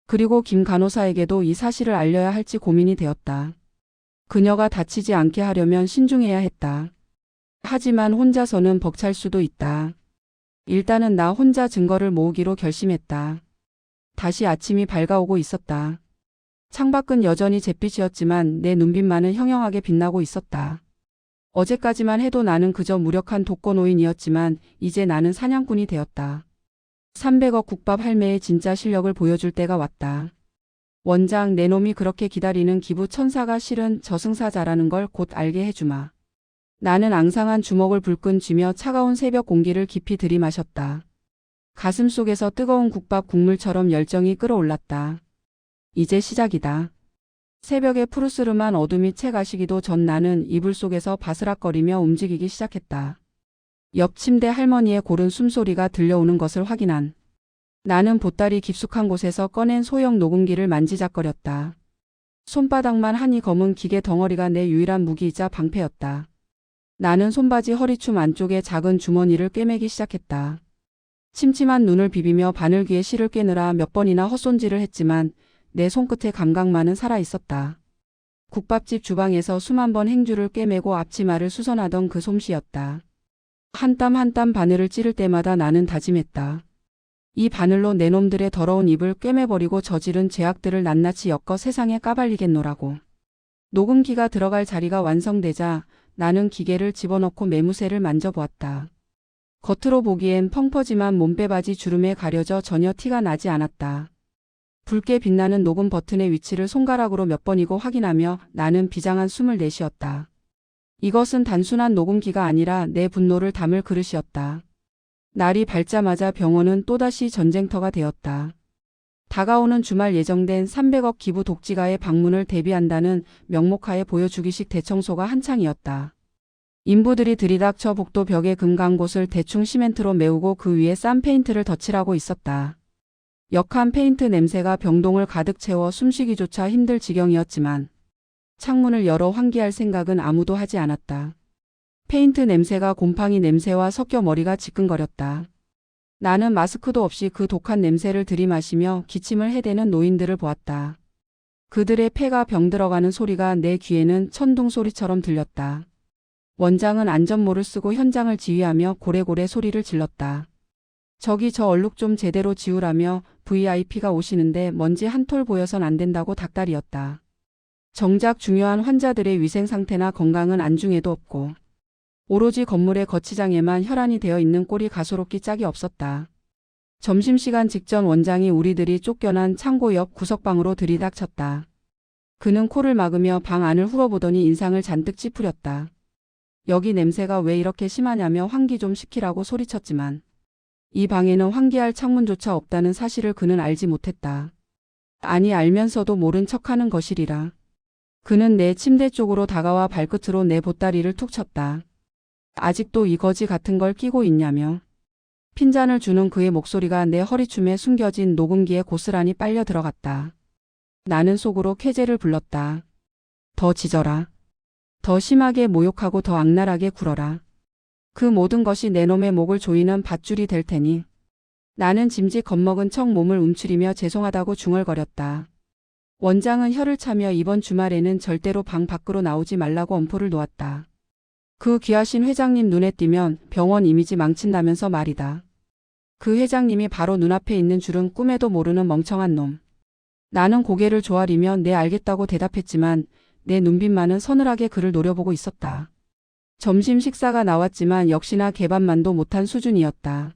그리고 김 간호사에게도 이 사실을 알려야 할지 고민이 되었다. 그녀가 다치지 않게 하려면 신중해야 했다. 하지만 혼자서는 벅찰 수도 있다. 일단은 나 혼자 증거를 모으기로 결심했다. 다시 아침이 밝아오고 있었다. 창밖은 여전히 잿빛이었지만 내 눈빛만은 형형하게 빛나고 있었다. 어제까지만 해도 나는 그저 무력한 독거노인이었지만 이제 나는 사냥꾼이 되었다. 300억 국밥 할매의 진짜 실력을 보여줄 때가 왔다. 원장, 내 놈이 그렇게 기다리는 기부 천사가 실은 저승사자라는 걸 곧 알게 해주마. 나는 앙상한 주먹을 불끈 쥐며 차가운 새벽 공기를 깊이 들이마셨다. 가슴 속에서 뜨거운 국밥 국물처럼 열정이 끓어올랐다. 이제 시작이다. 새벽의 푸르스름한 어둠이 채 가시기도 전 나는 이불 속에서 바스락거리며 움직이기 시작했다. 옆 침대 할머니의 고른 숨소리가 들려오는 것을 확인한. 나는 보따리 깊숙한 곳에서 꺼낸 소형 녹음기를 만지작거렸다. 손바닥만 하니 검은 기계 덩어리가 내 유일한 무기이자 방패였다. 나는 손바지 허리춤 안쪽에 작은 주머니를 꿰매기 시작했다. 침침한 눈을 비비며 바늘귀에 실을 꿰느라 몇 번이나 헛손질을 했지만 내 손끝의 감각만은 살아있었다. 국밥집 주방에서 수만 번 행주를 꿰매고 앞치마를 수선하던 그 솜씨였다. 한 땀 한 땀 바늘을 찌를 때마다 나는 다짐했다. 이 바늘로 내 놈들의 더러운 입을 꿰매버리고 저지른 죄악들을 낱낱이 엮어 세상에 까발리겠노라고. 녹음기가 들어갈 자리가 완성되자 나는 기계를 집어넣고 매무새를 만져보았다. 겉으로 보기엔 펑퍼짐한 몸빼바지 주름에 가려져 전혀 티가 나지 않았다. 붉게 빛나는 녹음 버튼의 위치를 손가락으로 몇 번이고 확인하며 나는 비장한 숨을 내쉬었다. 이것은 단순한 녹음기가 아니라 내 분노를 담을 그릇이었다. 날이 밝자마자 병원은 또다시 전쟁터가 되었다. 다가오는 주말 예정된 300억 기부 독지가의 방문을 대비한다는 명목하에 보여주기식 대청소가 한창이었다. 인부들이 들이닥쳐 복도 벽의 금간 곳을 대충 시멘트로 메우고 그 위에 싼 페인트를 덧칠하고 있었다. 역한 페인트 냄새가 병동을 가득 채워 숨쉬기조차 힘들 지경이었지만 창문을 열어 환기할 생각은 아무도 하지 않았다. 페인트 냄새가 곰팡이 냄새와 섞여 머리가 지끈거렸다. 나는 마스크도 없이 그 독한 냄새를 들이마시며 기침을 해대는 노인들을 보았다. 그들의 폐가 병들어가는 소리가 내 귀에는 천둥 소리처럼 들렸다. 원장은 안전모를 쓰고 현장을 지휘하며 고래고래 소리를 질렀다. 저기 저 얼룩 좀 제대로 지우라며 VIP가 오시는데 먼지 한 톨 보여선 안 된다고 닥달이었다. 정작 중요한 환자들의 위생 상태나 건강은 안중에도 없고 오로지 건물의 거치장에만 혈안이 되어 있는 꼴이 가소롭기 짝이 없었다. 점심시간 직전 원장이 우리들이 쫓겨난 창고 옆 구석방으로 들이닥쳤다. 그는 코를 막으며 방 안을 훑어보더니 인상을 잔뜩 찌푸렸다. 여기 냄새가 왜 이렇게 심하냐며 환기 좀 시키라고 소리쳤지만 이 방에는 환기할 창문조차 없다는 사실을 그는 알지 못했다. 아니 알면서도 모른 척하는 것이리라. 그는 내 침대 쪽으로 다가와 발끝으로 내 보따리를 툭 쳤다. 아직도 이 거지 같은 걸 끼고 있냐며. 핀잔을 주는 그의 목소리가 내 허리춤에 숨겨진 녹음기에 고스란히 빨려 들어갔다. 나는 속으로 쾌재를 불렀다. 더 짖어라. 더 심하게 모욕하고 더 악랄하게 굴어라. 그 모든 것이 내 놈의 목을 조이는 밧줄이 될 테니. 나는 짐짓 겁먹은 척 몸을 움츠리며 죄송하다고 중얼거렸다. 원장은 혀를 차며 이번 주말에는 절대로 방 밖으로 나오지 말라고 엄포를 놓았다. 그 귀하신 회장님 눈에 띄면 병원 이미지 망친다면서 말이다. 그 회장님이 바로 눈앞에 있는 줄은 꿈에도 모르는 멍청한 놈. 나는 고개를 조아리며 네 알겠다고 대답했지만 내 눈빛만은 서늘하게 그를 노려보고 있었다. 점심 식사가 나왔지만 역시나 개밥만도 못한 수준이었다.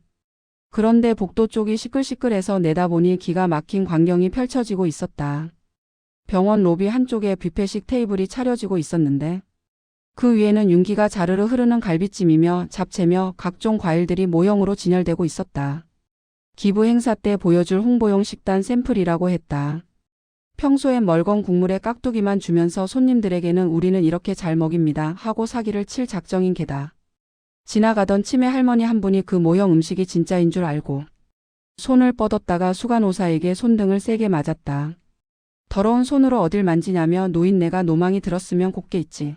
그런데 복도 쪽이 시끌시끌해서 내다보니 기가 막힌 광경이 펼쳐지고 있었다. 병원 로비 한쪽에 뷔페식 테이블이 차려지고 있었는데 그 위에는 윤기가 자르르 흐르는 갈비찜이며 잡채며 각종 과일들이 모형으로 진열되고 있었다. 기부 행사 때 보여줄 홍보용 식단 샘플이라고 했다. 평소엔 멀건 국물에 깍두기만 주면서 손님들에게는 우리는 이렇게 잘 먹입니다 하고 사기를 칠 작정인 게다. 지나가던 치매 할머니 한 분이 그 모형 음식이 진짜인 줄 알고 손을 뻗었다가 수간호사에게 손등을 세게 맞았다. 더러운 손으로 어딜 만지냐며 노인네가 노망이 들었으면 곱게 있지.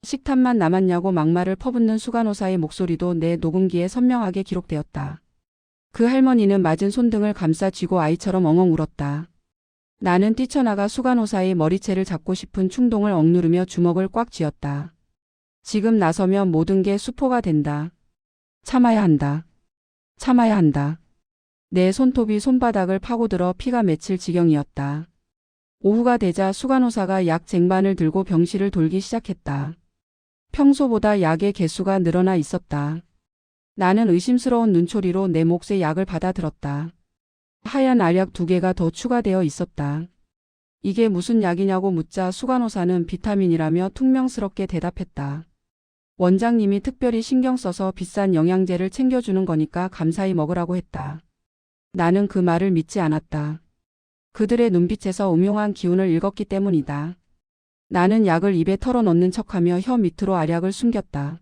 식탐만 남았냐고 막말을 퍼붓는 수간호사의 목소리도 내 녹음기에 선명하게 기록되었다. 그 할머니는 맞은 손등을 감싸 쥐고 아이처럼 엉엉 울었다. 나는 뛰쳐나가 수간호사의 머리채를 잡고 싶은 충동을 억누르며 주먹을 꽉 쥐었다. 지금 나서면 모든 게 수포가 된다. 참아야 한다. 참아야 한다. 내 손톱이 손바닥을 파고들어 피가 맺힐 지경이었다. 오후가 되자 수간호사가 약 쟁반을 들고 병실을 돌기 시작했다. 평소보다 약의 개수가 늘어나 있었다. 나는 의심스러운 눈초리로 내 몫의 약을 받아들었다. 하얀 알약 2개가 더 추가되어 있었다. 이게 무슨 약이냐고 묻자 수간호사는 비타민이라며 퉁명스럽게 대답했다. 원장님이 특별히 신경 써서 비싼 영양제를 챙겨주는 거니까 감사히 먹으라고 했다. 나는 그 말을 믿지 않았다. 그들의 눈빛에서 음흉한 기운을 읽었기 때문이다. 나는 약을 입에 털어넣는 척하며 혀 밑으로 알약을 숨겼다.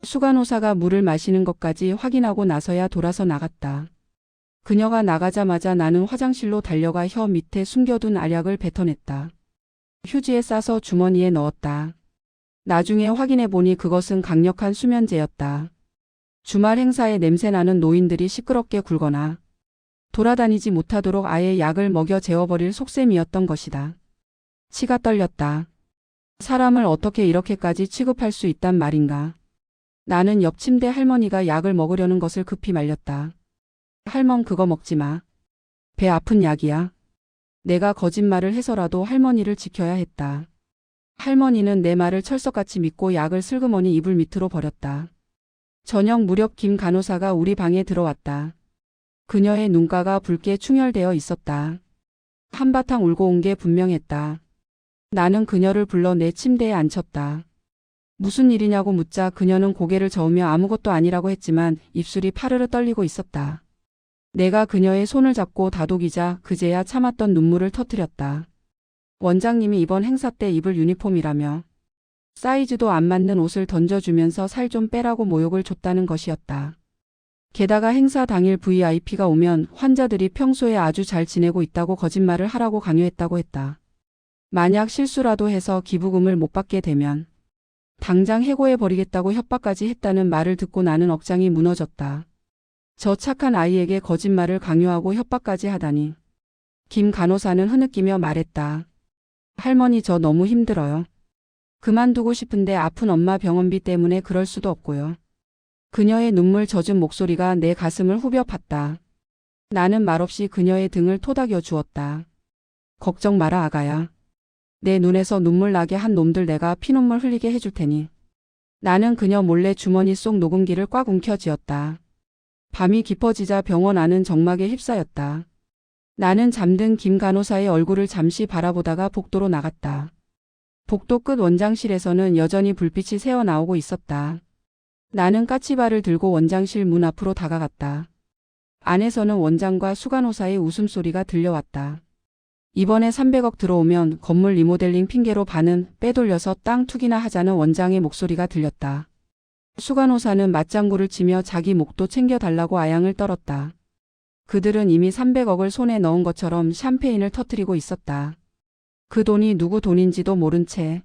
수간호사가 물을 마시는 것까지 확인하고 나서야 돌아서 나갔다. 그녀가 나가자마자 나는 화장실로 달려가 혀 밑에 숨겨둔 알약을 뱉어냈다. 휴지에 싸서 주머니에 넣었다. 나중에 확인해보니 그것은 강력한 수면제였다. 주말 행사에 냄새나는 노인들이 시끄럽게 굴거나 돌아다니지 못하도록 아예 약을 먹여 재워버릴 속셈이었던 것이다. 치가 떨렸다. 사람을 어떻게 이렇게까지 취급할 수 있단 말인가. 나는 옆 침대 할머니가 약을 먹으려는 것을 급히 말렸다. 할멈 그거 먹지 마. 배 아픈 약이야. 내가 거짓말을 해서라도 할머니를 지켜야 했다. 할머니는 내 말을 철석같이 믿고 약을 슬그머니 이불 밑으로 버렸다. 저녁 무렵 김 간호사가 우리 방에 들어왔다. 그녀의 눈가가 붉게 충혈되어 있었다. 한바탕 울고 온 게 분명했다. 나는 그녀를 불러 내 침대에 앉혔다. 무슨 일이냐고 묻자 그녀는 고개를 저으며 아무것도 아니라고 했지만 입술이 파르르 떨리고 있었다. 내가 그녀의 손을 잡고 다독이자 그제야 참았던 눈물을 터뜨렸다. 원장님이 이번 행사 때 입을 유니폼이라며 사이즈도 안 맞는 옷을 던져주면서 살 좀 빼라고 모욕을 줬다는 것이었다. 게다가 행사 당일 VIP가 오면 환자들이 평소에 아주 잘 지내고 있다고 거짓말을 하라고 강요했다고 했다. 만약 실수라도 해서 기부금을 못 받게 되면 당장 해고해버리겠다고 협박까지 했다는 말을 듣고 나는 억장이 무너졌다. 저 착한 아이에게 거짓말을 강요하고 협박까지 하다니. 김 간호사는 흐느끼며 말했다. 할머니 저 너무 힘들어요. 그만두고 싶은데 아픈 엄마 병원비 때문에 그럴 수도 없고요. 그녀의 눈물 젖은 목소리가 내 가슴을 후벼 팠다. 나는 말없이 그녀의 등을 토닥여 주었다. 걱정 마라 아가야. 내 눈에서 눈물 나게 한 놈들 내가 피눈물 흘리게 해줄 테니. 나는 그녀 몰래 주머니 속 녹음기를 꽉 움켜쥐었다. 밤이 깊어지자 병원 안은 정막에 휩싸였다. 나는 잠든 김 간호사의 얼굴을 잠시 바라보다가 복도로 나갔다. 복도 끝 원장실에서는 여전히 불빛이 새어나오고 있었다. 나는 까치발을 들고 원장실 문 앞으로 다가갔다. 안에서는 원장과 수간호사의 웃음소리가 들려왔다. 이번에 300억 들어오면 건물 리모델링 핑계로 반은 빼돌려서 땅 투기나 하자는 원장의 목소리가 들렸다. 수간호사는 맞장구를 치며 자기 목도 챙겨달라고 아양을 떨었다. 그들은 이미 300억을 손에 넣은 것처럼 샴페인을 터뜨리고 있었다. 그 돈이 누구 돈인지도 모른 채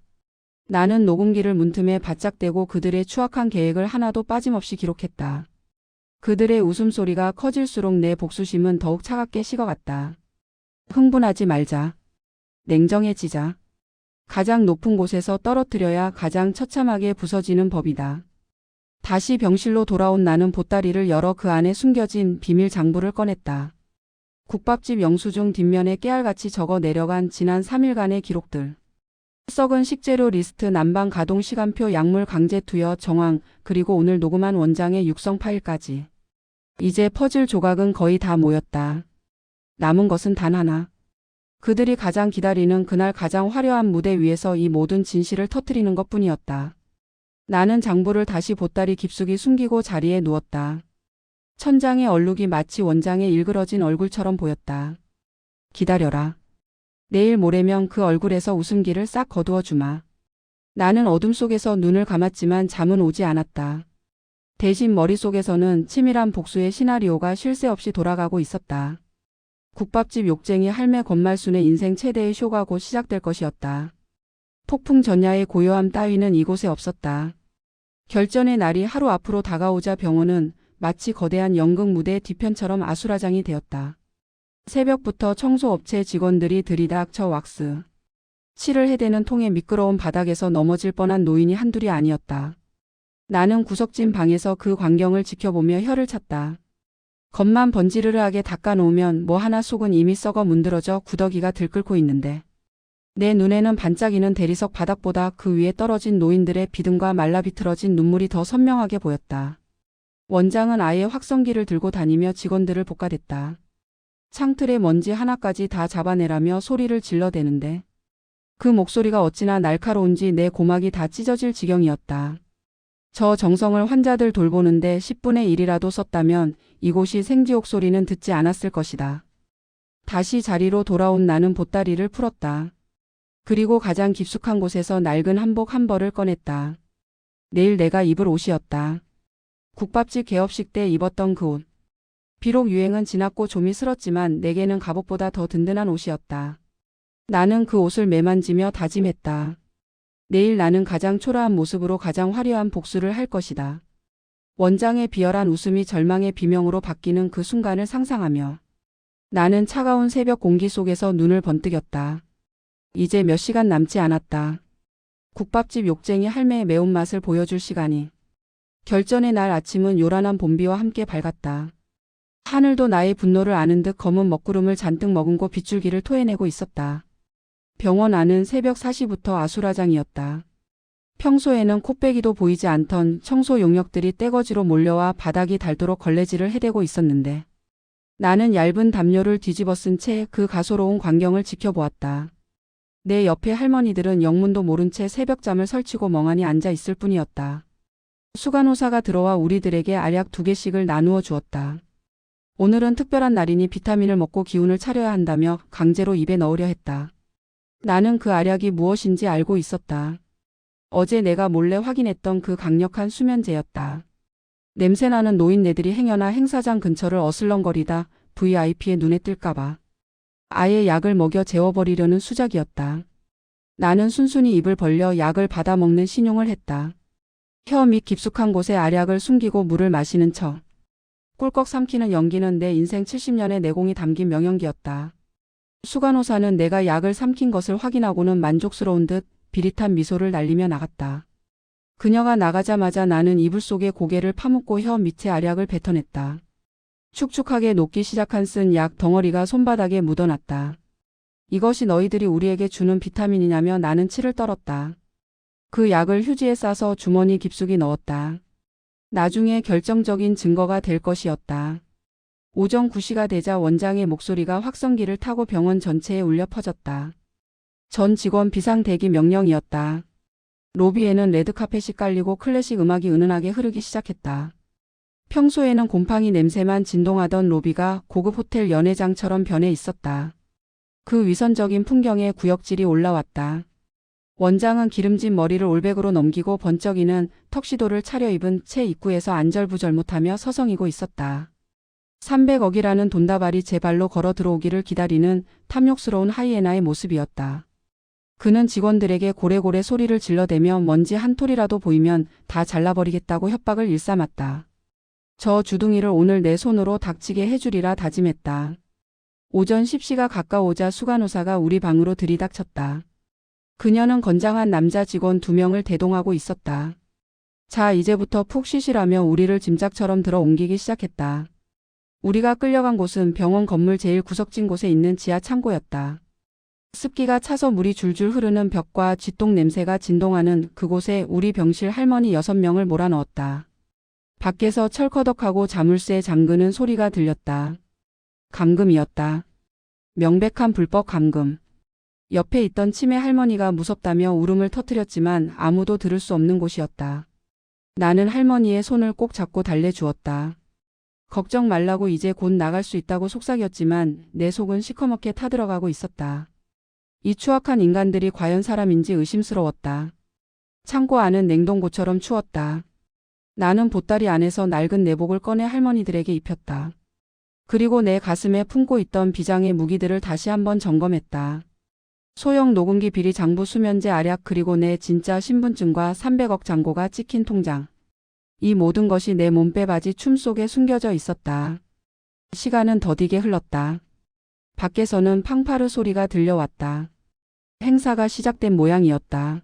나는 녹음기를 문틈에 바짝 대고 그들의 추악한 계획을 하나도 빠짐없이 기록했다. 그들의 웃음소리가 커질수록 내 복수심은 더욱 차갑게 식어갔다. 흥분하지 말자. 냉정해지자. 가장 높은 곳에서 떨어뜨려야 가장 처참하게 부서지는 법이다. 다시 병실로 돌아온 나는 보따리를 열어 그 안에 숨겨진 비밀 장부를 꺼냈다. 국밥집 영수증 뒷면에 깨알같이 적어 내려간 지난 3일간의 기록들. 썩은 식재료 리스트, 난방 가동 시간표, 약물 강제 투여 정황, 그리고 오늘 녹음한 원장의 육성 파일까지. 이제 퍼즐 조각은 거의 다 모였다. 남은 것은 단 하나. 그들이 가장 기다리는 그날 가장 화려한 무대 위에서 이 모든 진실을 터뜨리는 것뿐이었다. 나는 장부를 다시 보따리 깊숙이 숨기고 자리에 누웠다. 천장의 얼룩이 마치 원장의 일그러진 얼굴처럼 보였다. 기다려라. 내일 모레면 그 얼굴에서 웃음기를 싹 거두어 주마. 나는 어둠 속에서 눈을 감았지만 잠은 오지 않았다. 대신 머릿속에서는 치밀한 복수의 시나리오가 쉴 새 없이 돌아가고 있었다. 국밥집 욕쟁이 할매 권말순의 인생 최대의 쇼가 곧 시작될 것이었다. 폭풍 전야의 고요함 따위는 이곳에 없었다. 결전의 날이 하루 앞으로 다가오자 병원은 마치 거대한 연극 무대 뒤편처럼 아수라장이 되었다. 새벽부터 청소업체 직원들이 들이닥쳐 왁스 칠을 해대는 통에 미끄러운 바닥에서 넘어질 뻔한 노인이 한둘이 아니었다. 나는 구석진 방에서 그 광경을 지켜보며 혀를 찼다. 겉만 번지르르하게 닦아놓으면 뭐 하나 속은 이미 썩어 문드러져 구더기가 들끓고 있는데 내 눈에는 반짝이는 대리석 바닥보다 그 위에 떨어진 노인들의 비듬과 말라비틀어진 눈물이 더 선명하게 보였다. 원장은 아예 확성기를 들고 다니며 직원들을 볶아댔다. 창틀의 먼지 하나까지 다 잡아내라며 소리를 질러대는데 그 목소리가 어찌나 날카로운지 내 고막이 다 찢어질 지경이었다. 저 정성을 환자들 돌보는데 10분의 1이라도 썼다면 이곳이 생지옥 소리는 듣지 않았을 것이다. 다시 자리로 돌아온 나는 보따리를 풀었다. 그리고 가장 깊숙한 곳에서 낡은 한복 한 벌을 꺼냈다. 내일 내가 입을 옷이었다. 국밥집 개업식 때 입었던 그 옷. 비록 유행은 지났고 좀이 슬었지만 내게는 갑옷보다 더 든든한 옷이었다. 나는 그 옷을 매만지며 다짐했다. 내일 나는 가장 초라한 모습으로 가장 화려한 복수를 할 것이다. 원장의 비열한 웃음이 절망의 비명으로 바뀌는 그 순간을 상상하며 나는 차가운 새벽 공기 속에서 눈을 번뜩였다. 이제 몇 시간 남지 않았다. 국밥집 욕쟁이 할매의 매운맛을 보여줄 시간이. 결전의 날 아침은 요란한 봄비와 함께 밝았다. 하늘도 나의 분노를 아는 듯 검은 먹구름을 잔뜩 머금고 빗줄기를 토해내고 있었다. 병원 안은 새벽 4시부터 아수라장이었다. 평소에는 코빼기도 보이지 않던 청소 용역들이 떼거지로 몰려와 바닥이 닳도록 걸레질을 해대고 있었는데 나는 얇은 담요를 뒤집어 쓴 채 그 가소로운 광경을 지켜보았다. 내 옆에 할머니들은 영문도 모른 채 새벽잠을 설치고 멍하니 앉아 있을 뿐이었다. 수간호사가 들어와 우리들에게 알약 2개씩을 나누어 주었다. 오늘은 특별한 날이니 비타민을 먹고 기운을 차려야 한다며 강제로 입에 넣으려 했다. 나는 그 알약이 무엇인지 알고 있었다. 어제 내가 몰래 확인했던 그 강력한 수면제였다. 냄새나는 노인네들이 행여나 행사장 근처를 어슬렁거리다 VIP의 눈에 뜰까봐. 아예 약을 먹여 재워버리려는 수작이었다. 나는 순순히 입을 벌려 약을 받아먹는 신용을 했다. 혀 밑 깊숙한 곳에 알약을 숨기고 물을 마시는 척. 꿀꺽 삼키는 연기는 내 인생 70년의 내공이 담긴 명연기였다. 수간호사는 내가 약을 삼킨 것을 확인하고는 만족스러운 듯 비릿한 미소를 날리며 나갔다. 그녀가 나가자마자 나는 이불 속에 고개를 파묻고 혀 밑에 알약을 뱉어냈다. 축축하게 녹기 시작한 쓴 약 덩어리가 손바닥에 묻어났다. 이것이 너희들이 우리에게 주는 비타민이냐며 나는 치를 떨었다. 그 약을 휴지에 싸서 주머니 깊숙이 넣었다. 나중에 결정적인 증거가 될 것이었다. 오전 9시가 되자 원장의 목소리가 확성기를 타고 병원 전체에 울려 퍼졌다. 전 직원 비상 대기 명령이었다. 로비에는 레드카펫이 깔리고 클래식 음악이 은은하게 흐르기 시작했다. 평소에는 곰팡이 냄새만 진동하던 로비가 고급 호텔 연회장처럼 변해 있었다. 그 위선적인 풍경에 구역질이 올라왔다. 원장은 기름진 머리를 올백으로 넘기고 번쩍이는 턱시도를 차려입은 채 입구에서 안절부절 못하며 서성이고 있었다. 300억이라는 돈다발이 제 발로 걸어 들어오기를 기다리는 탐욕스러운 하이에나의 모습이었다. 그는 직원들에게 고래고래 소리를 질러대며 먼지 한 톨이라도 보이면 다 잘라버리겠다고 협박을 일삼았다. 저 주둥이를 오늘 내 손으로 닥치게 해주리라 다짐했다. 오전 10시가 가까워오자 수간호사가 우리 방으로 들이닥쳤다. 그녀는 건장한 남자 직원 2명을 대동하고 있었다. 자, 이제부터 푹 쉬시라며 우리를 짐짝처럼 들어 옮기기 시작했다. 우리가 끌려간 곳은 병원 건물 제일 구석진 곳에 있는 지하 창고였다. 습기가 차서 물이 줄줄 흐르는 벽과 쥐똥 냄새가 진동하는 그곳에 우리 병실 할머니 6명을 몰아넣었다. 밖에서 철커덕하고 자물쇠 잠그는 소리가 들렸다. 감금이었다. 명백한 불법 감금. 옆에 있던 치매 할머니가 무섭다며 울음을 터뜨렸지만 아무도 들을 수 없는 곳이었다. 나는 할머니의 손을 꼭 잡고 달래주었다. 걱정 말라고 이제 곧 나갈 수 있다고 속삭였지만 내 속은 시커멓게 타들어가고 있었다. 이 추악한 인간들이 과연 사람인지 의심스러웠다. 창고 안은 냉동고처럼 추웠다. 나는 보따리 안에서 낡은 내복을 꺼내 할머니들에게 입혔다. 그리고 내 가슴에 품고 있던 비장의 무기들을 다시 한번 점검했다. 소형 녹음기 비리 장부 수면제 알약 그리고 내 진짜 신분증과 300억 잔고가 찍힌 통장. 이 모든 것이 내 몸빼바지 춤 속에 숨겨져 있었다. 시간은 더디게 흘렀다. 밖에서는 팡파르 소리가 들려왔다. 행사가 시작된 모양이었다.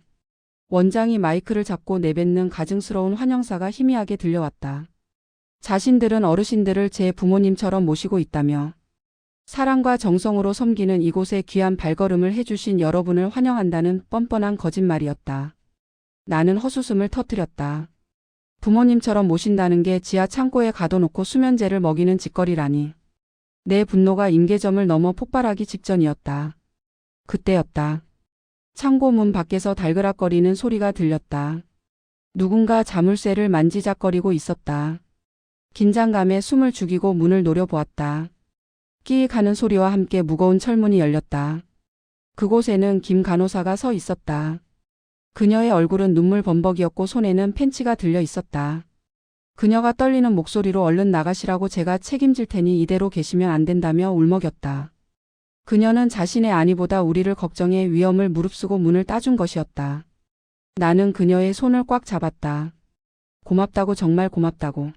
원장이 마이크를 잡고 내뱉는 가증스러운 환영사가 희미하게 들려왔다. 자신들은 어르신들을 제 부모님처럼 모시고 있다며 사랑과 정성으로 섬기는 이곳에 귀한 발걸음을 해주신 여러분을 환영한다는 뻔뻔한 거짓말이었다. 나는 헛웃음을 터뜨렸다. 부모님처럼 모신다는 게 지하 창고에 가둬놓고 수면제를 먹이는 짓거리라니. 내 분노가 임계점을 넘어 폭발하기 직전이었다. 그때였다. 창고 문 밖에서 달그락거리는 소리가 들렸다. 누군가 자물쇠를 만지작거리고 있었다. 긴장감에 숨을 죽이고 문을 노려보았다. 끼익 하는 소리와 함께 무거운 철문이 열렸다. 그곳에는 김 간호사가 서 있었다. 그녀의 얼굴은 눈물 범벅이었고 손에는 펜치가 들려 있었다. 그녀가 떨리는 목소리로 얼른 나가시라고 제가 책임질 테니 이대로 계시면 안 된다며 울먹였다. 그녀는 자신의 안위보다 우리를 걱정해 위험을 무릅쓰고 문을 따준 것이었다. 나는 그녀의 손을 꽉 잡았다. 고맙다고 정말 고맙다고.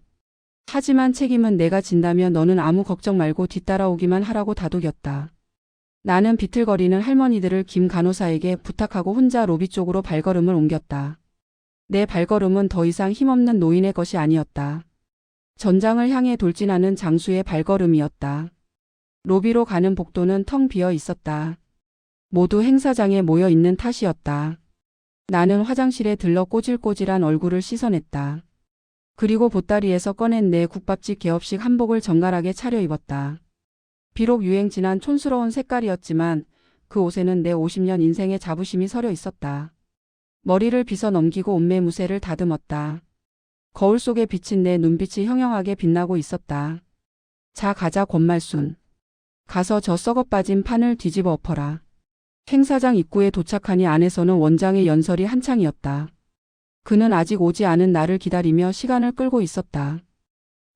하지만 책임은 내가 진다며 너는 아무 걱정 말고 뒤따라오기만 하라고 다독였다. 나는 비틀거리는 할머니들을 김 간호사에게 부탁하고 혼자 로비 쪽으로 발걸음을 옮겼다. 내 발걸음은 더 이상 힘없는 노인의 것이 아니었다. 전장을 향해 돌진하는 장수의 발걸음이었다. 로비로 가는 복도는 텅 비어 있었다. 모두 행사장에 모여 있는 탓이었다. 나는 화장실에 들러 꼬질꼬질한 얼굴을 씻어냈다. 그리고 보따리에서 꺼낸 내 국밥집 개업식 한복을 정갈하게 차려입었다. 비록 유행 지난 촌스러운 색깔이었지만 그 옷에는 내 50년 인생의 자부심이 서려 있었다. 머리를 빗어 넘기고 옷매무새를 다듬었다. 거울 속에 비친 내 눈빛이 형형하게 빛나고 있었다. 자 가자 권말순. 가서 저 썩어빠진 판을 뒤집어 엎어라. 행사장 입구에 도착하니 안에서는 원장의 연설이 한창이었다. 그는 아직 오지 않은 나를 기다리며 시간을 끌고 있었다.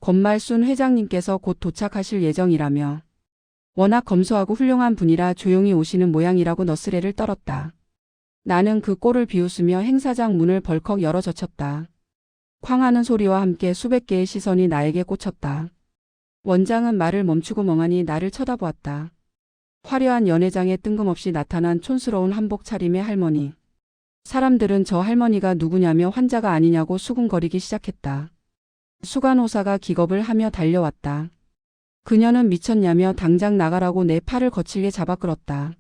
권말순 회장님께서 곧 도착하실 예정이라며. 워낙 검소하고 훌륭한 분이라 조용히 오시는 모양이라고 너스레를 떨었다. 나는 그 꼴을 비웃으며 행사장 문을 벌컥 열어 젖혔다. 쾅하는 소리와 함께 수백 개의 시선이 나에게 꽂혔다. 원장은 말을 멈추고 멍하니 나를 쳐다보았다. 화려한 연회장에 뜬금없이 나타난 촌스러운 한복 차림의 할머니. 사람들은 저 할머니가 누구냐며 환자가 아니냐고 수군거리기 시작했다. 수간호사가 기겁을 하며 달려왔다. 그녀는 미쳤냐며 당장 나가라고 내 팔을 거칠게 잡아 끌었다.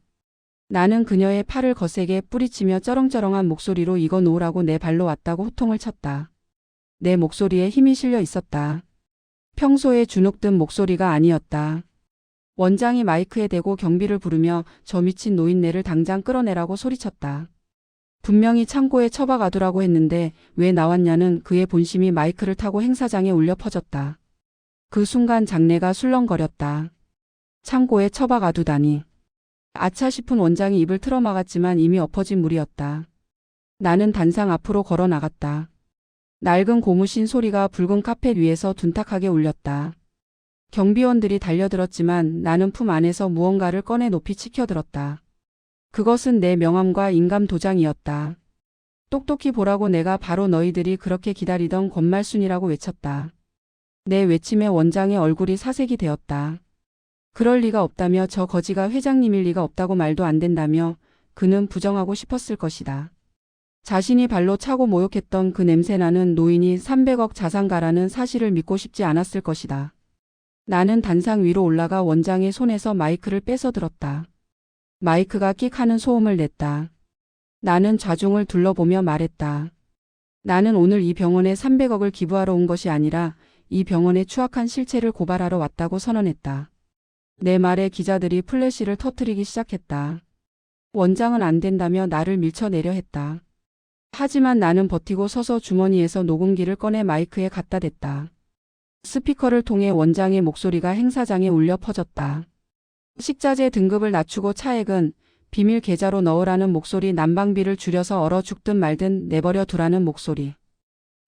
나는 그녀의 팔을 거세게 뿌리치며 쩌렁쩌렁한 목소리로 이거 놓으라고 내 발로 왔다고 호통을 쳤다. 내 목소리에 힘이 실려 있었다. 평소에 주눅든 목소리가 아니었다. 원장이 마이크에 대고 경비를 부르며 저 미친 노인네를 당장 끌어내라고 소리쳤다. 분명히 창고에 처박아두라고 했는데 왜 나왔냐는 그의 본심이 마이크를 타고 행사장에 울려 퍼졌다. 그 순간 장내가 술렁거렸다. 창고에 처박아두다니. 아차 싶은 원장이 입을 틀어막았지만 이미 엎어진 물이었다. 나는 단상 앞으로 걸어 나갔다. 낡은 고무신 소리가 붉은 카펫 위에서 둔탁하게 울렸다. 경비원들이 달려들었지만 나는 품 안에서 무언가를 꺼내 높이 치켜들었다. 그것은 내 명함과 인감 도장이었다. 똑똑히 보라고 내가 바로 너희들이 그렇게 기다리던 권말순이라고 외쳤다. 내 외침에 원장의 얼굴이 사색이 되었다. 그럴 리가 없다며 저 거지가 회장님일 리가 없다고 말도 안 된다며 그는 부정하고 싶었을 것이다. 자신이 발로 차고 모욕했던 그 냄새나는 노인이 300억 자산가라는 사실을 믿고 싶지 않았을 것이다. 나는 단상 위로 올라가 원장의 손에서 마이크를 뺏어 들었다. 마이크가 끽 하는 소음을 냈다. 나는 좌중을 둘러보며 말했다. 나는 오늘 이 병원에 300억을 기부하러 온 것이 아니라 이 병원의 추악한 실체를 고발하러 왔다고 선언했다. 내 말에 기자들이 플래시를 터뜨리기 시작했다. 원장은 안 된다며 나를 밀쳐내려 했다. 하지만 나는 버티고 서서 주머니에서 녹음기를 꺼내 마이크에 갖다 댔다. 스피커를 통해 원장의 목소리가 행사장에 울려 퍼졌다. 식자재 등급을 낮추고 차액은 비밀 계좌로 넣으라는 목소리, 난방비를 줄여서 얼어 죽든 말든 내버려 두라는 목소리.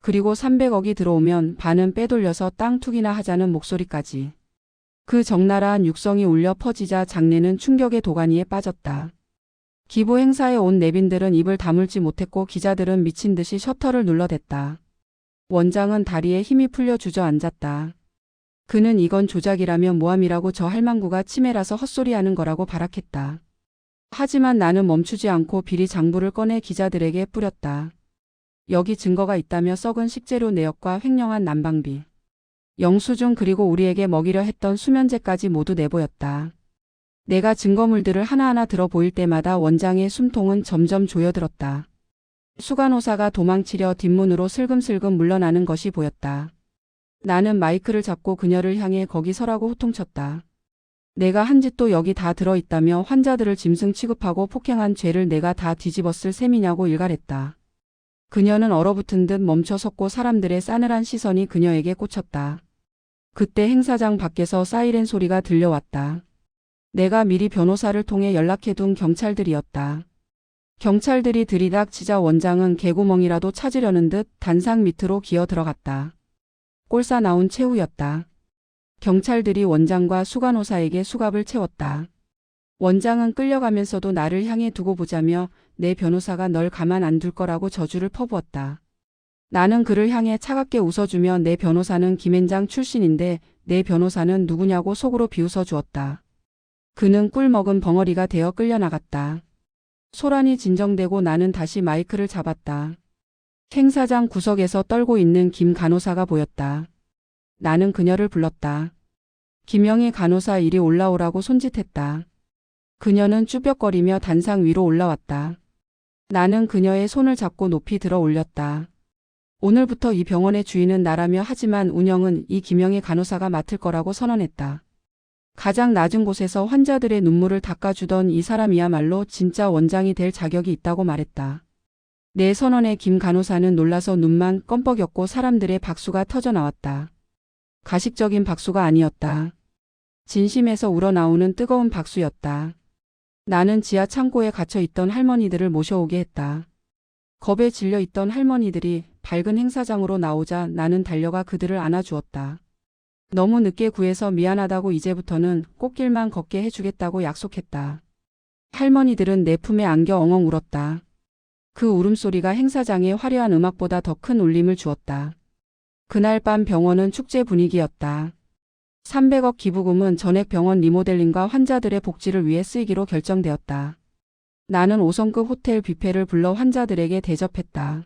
그리고 300억이 들어오면 반은 빼돌려서 땅 투기나 하자는 목소리까지. 그 적나라한 육성이 울려 퍼지자 장내는 충격의 도가니에 빠졌다. 기부 행사에 온 내빈들은 입을 다물지 못했고 기자들은 미친 듯이 셔터를 눌러댔다. 원장은 다리에 힘이 풀려 주저앉았다. 그는 이건 조작이라며 모함이라고 저 할망구가 치매라서 헛소리하는 거라고 발악했다. 하지만 나는 멈추지 않고 비리 장부를 꺼내 기자들에게 뿌렸다. 여기 증거가 있다며 썩은 식재료 내역과 횡령한 난방비, 영수증 그리고 우리에게 먹이려 했던 수면제까지 모두 내보였다. 내가 증거물들을 하나하나 들어 보일 때마다 원장의 숨통은 점점 조여들었다. 수간호사가 도망치려 뒷문으로 슬금슬금 물러나는 것이 보였다. 나는 마이크를 잡고 그녀를 향해 거기 서라고 호통쳤다. 내가 한 짓도 여기 다 들어있다며 환자들을 짐승 취급하고 폭행한 죄를 내가 다 뒤집었을 셈이냐고 일갈했다. 그녀는 얼어붙은 듯 멈춰섰고 사람들의 싸늘한 시선이 그녀에게 꽂혔다. 그때 행사장 밖에서 사이렌 소리가 들려왔다. 내가 미리 변호사를 통해 연락해둔 경찰들이었다. 경찰들이 들이닥치자 원장은 개구멍이라도 찾으려는 듯 단상 밑으로 기어 들어갔다. 꼴싸 나온 최후였다. 경찰들이 원장과 수간호사에게 수갑을 채웠다. 원장은 끌려가면서도 나를 향해 두고 보자며 내 변호사가 널 가만 안 둘 거라고 저주를 퍼부었다. 나는 그를 향해 차갑게 웃어주며 내 변호사는 김앤장 출신인데 내 변호사는 누구냐고 속으로 비웃어 주었다. 그는 꿀 먹은 벙어리가 되어 끌려나갔다. 소란이 진정되고 나는 다시 마이크를 잡았다. 행사장 구석에서 떨고 있는 김 간호사가 보였다. 나는 그녀를 불렀다. 김영희 간호사 이리 올라오라고 손짓했다. 그녀는 쭈뼛거리며 단상 위로 올라왔다. 나는 그녀의 손을 잡고 높이 들어 올렸다. 오늘부터 이 병원의 주인은 나라며 하지만 운영은 이 김영희 간호사가 맡을 거라고 선언했다. 가장 낮은 곳에서 환자들의 눈물을 닦아주던 이 사람이야말로 진짜 원장이 될 자격이 있다고 말했다. 내 선언에 김 간호사는 놀라서 눈만 껌뻑였고 사람들의 박수가 터져 나왔다. 가식적인 박수가 아니었다. 진심에서 우러나오는 뜨거운 박수였다. 나는 지하 창고에 갇혀있던 할머니들을 모셔오게 했다. 겁에 질려있던 할머니들이 밝은 행사장으로 나오자 나는 달려가 그들을 안아주었다. 너무 늦게 구해서 미안하다고 이제부터는 꽃길만 걷게 해주겠다고 약속했다. 할머니들은 내 품에 안겨 엉엉 울었다. 그 울음소리가 행사장의 화려한 음악보다 더 큰 울림을 주었다. 그날 밤 병원은 축제 분위기였다. 300억 기부금은 전액 병원 리모델링과 환자들의 복지를 위해 쓰이기로 결정되었다. 나는 5성급 호텔 뷔페를 불러 환자들에게 대접했다.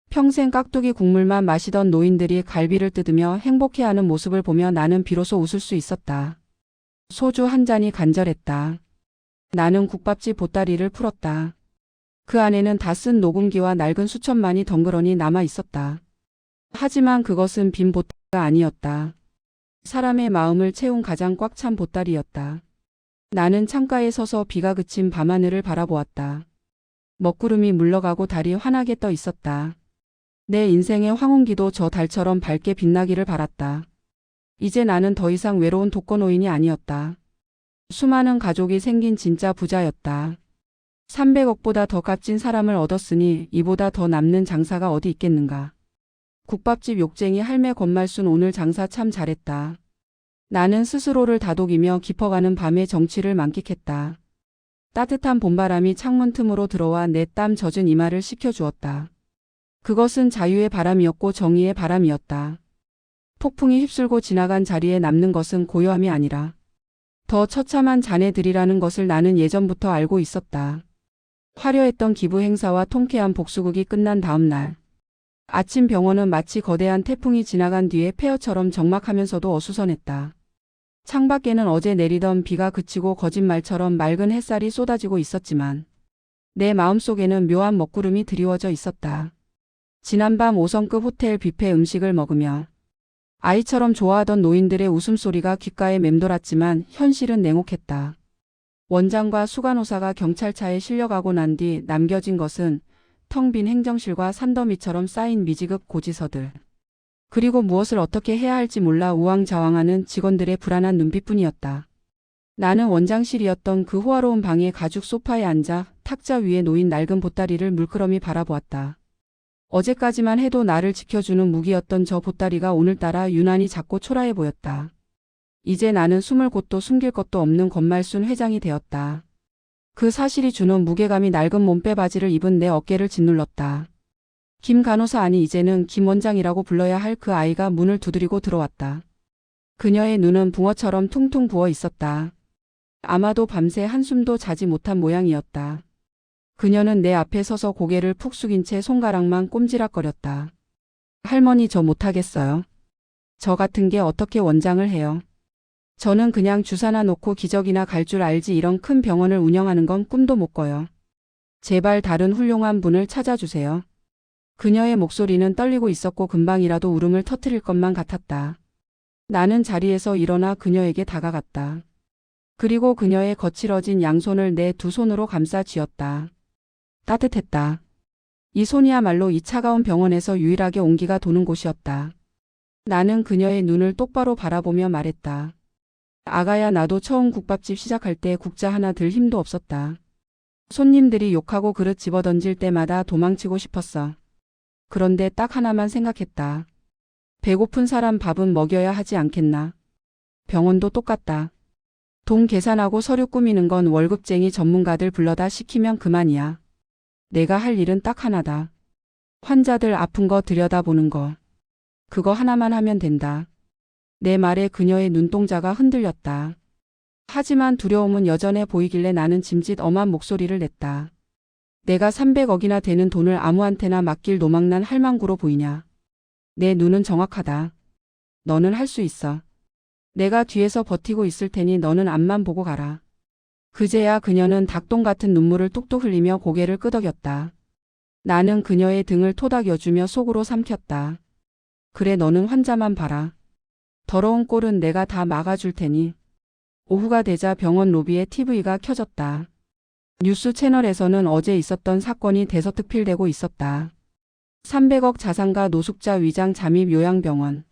평생 깍두기 국물만 마시던 노인들이 갈비를 뜯으며 행복해하는 모습을 보며 나는 비로소 웃을 수 있었다. 소주 한 잔이 간절했다. 나는 국밥집 보따리를 풀었다. 그 안에는 다 쓴 녹음기와 낡은 수첩만이 덩그러니 남아 있었다. 하지만 그것은 빈 보따리가 아니었다. 사람의 마음을 채운 가장 꽉 찬 보따리였다. 나는 창가에 서서 비가 그친 밤하늘을 바라보았다. 먹구름이 물러가고 달이 환하게 떠 있었다. 내 인생의 황혼기도 저 달처럼 밝게 빛나기를 바랐다. 이제 나는 더 이상 외로운 독거노인이 아니었다. 수많은 가족이 생긴 진짜 부자였다. 300억보다 더 값진 사람을 얻었으니 이보다 더 남는 장사가 어디 있겠는가. 국밥집 욕쟁이 할매 권말순 오늘 장사 참 잘했다. 나는 스스로를 다독이며 깊어가는 밤의 정취를 만끽했다. 따뜻한 봄바람이 창문 틈으로 들어와 내 땀 젖은 이마를 식혀주었다. 그것은 자유의 바람이었고 정의의 바람이었다. 폭풍이 휩쓸고 지나간 자리에 남는 것은 고요함이 아니라 더 처참한 잔해들이라는 것을 나는 예전부터 알고 있었다. 화려했던 기부 행사와 통쾌한 복수극이 끝난 다음 날. 아침 병원은 마치 거대한 태풍이 지나간 뒤에 폐허처럼 적막하면서도 어수선했다. 창밖에는 어제 내리던 비가 그치고 거짓말처럼 맑은 햇살이 쏟아지고 있었지만 내 마음속에는 묘한 먹구름이 드리워져 있었다. 지난밤 5성급 호텔 뷔페 음식을 먹으며 아이처럼 좋아하던 노인들의 웃음소리가 귓가에 맴돌았지만 현실은 냉혹했다. 원장과 수간호사가 경찰차에 실려가고 난 뒤 남겨진 것은 텅 빈 행정실과 산더미처럼 쌓인 미지급 고지서들. 그리고 무엇을 어떻게 해야 할지 몰라 우왕좌왕하는 직원들의 불안한 눈빛뿐이었다. 나는 원장실이었던 그 호화로운 방의 가죽 소파에 앉아 탁자 위에 놓인 낡은 보따리를 물끄러미 바라보았다. 어제까지만 해도 나를 지켜주는 무기였던 저 보따리가 오늘따라 유난히 작고 초라해 보였다. 이제 나는 숨을 곳도 숨길 것도 없는 권말순 회장이 되었다. 그 사실이 주는 무게감이 낡은 몸빼바지를 입은 내 어깨를 짓눌렀다. 김 간호사 아니 이제는 김 원장이라고 불러야 할 그 아이가 문을 두드리고 들어왔다. 그녀의 눈은 붕어처럼 퉁퉁 부어 있었다. 아마도 밤새 한숨도 자지 못한 모양이었다. 그녀는 내 앞에 서서 고개를 푹 숙인 채 손가락만 꼼지락거렸다. 할머니 저 못하겠어요. 저 같은 게 어떻게 원장을 해요. 저는 그냥 주사나 놓고 기저귀나 갈 줄 알지 이런 큰 병원을 운영하는 건 꿈도 못 꿔요. 제발 다른 훌륭한 분을 찾아주세요. 그녀의 목소리는 떨리고 있었고 금방이라도 울음을 터뜨릴 것만 같았다. 나는 자리에서 일어나 그녀에게 다가갔다. 그리고 그녀의 거칠어진 양손을 내 두 손으로 감싸 쥐었다. 따뜻했다. 이 손이야말로 이 차가운 병원에서 유일하게 온기가 도는 곳이었다. 나는 그녀의 눈을 똑바로 바라보며 말했다. 아가야 나도 처음 국밥집 시작할 때 국자 하나 들 힘도 없었다. 손님들이 욕하고 그릇 집어던질 때마다 도망치고 싶었어. 그런데 딱 하나만 생각했다. 배고픈 사람 밥은 먹여야 하지 않겠나. 병원도 똑같다. 돈 계산하고 서류 꾸미는 건 월급쟁이 전문가들 불러다 시키면 그만이야. 내가 할 일은 딱 하나다. 환자들 아픈 거 들여다보는 거. 그거 하나만 하면 된다. 내 말에 그녀의 눈동자가 흔들렸다. 하지만 두려움은 여전해 보이길래 나는 짐짓 엄한 목소리를 냈다. 내가 300억이나 되는 돈을 아무한테나 맡길 노망난 할망구로 보이냐. 내 눈은 정확하다. 너는 할 수 있어. 내가 뒤에서 버티고 있을 테니 너는 앞만 보고 가라. 그제야 그녀는 닭똥 같은 눈물을 뚝뚝 흘리며 고개를 끄덕였다. 나는 그녀의 등을 토닥여주며 속으로 삼켰다. 그래 너는 환자만 봐라. 더러운 꼴은 내가 다 막아줄 테니. 오후가 되자 병원 로비에 TV가 켜졌다. 뉴스 채널에서는 어제 있었던 사건이 대서특필되고 있었다. 300억 자산가 노숙자 위장 잠입 요양병원.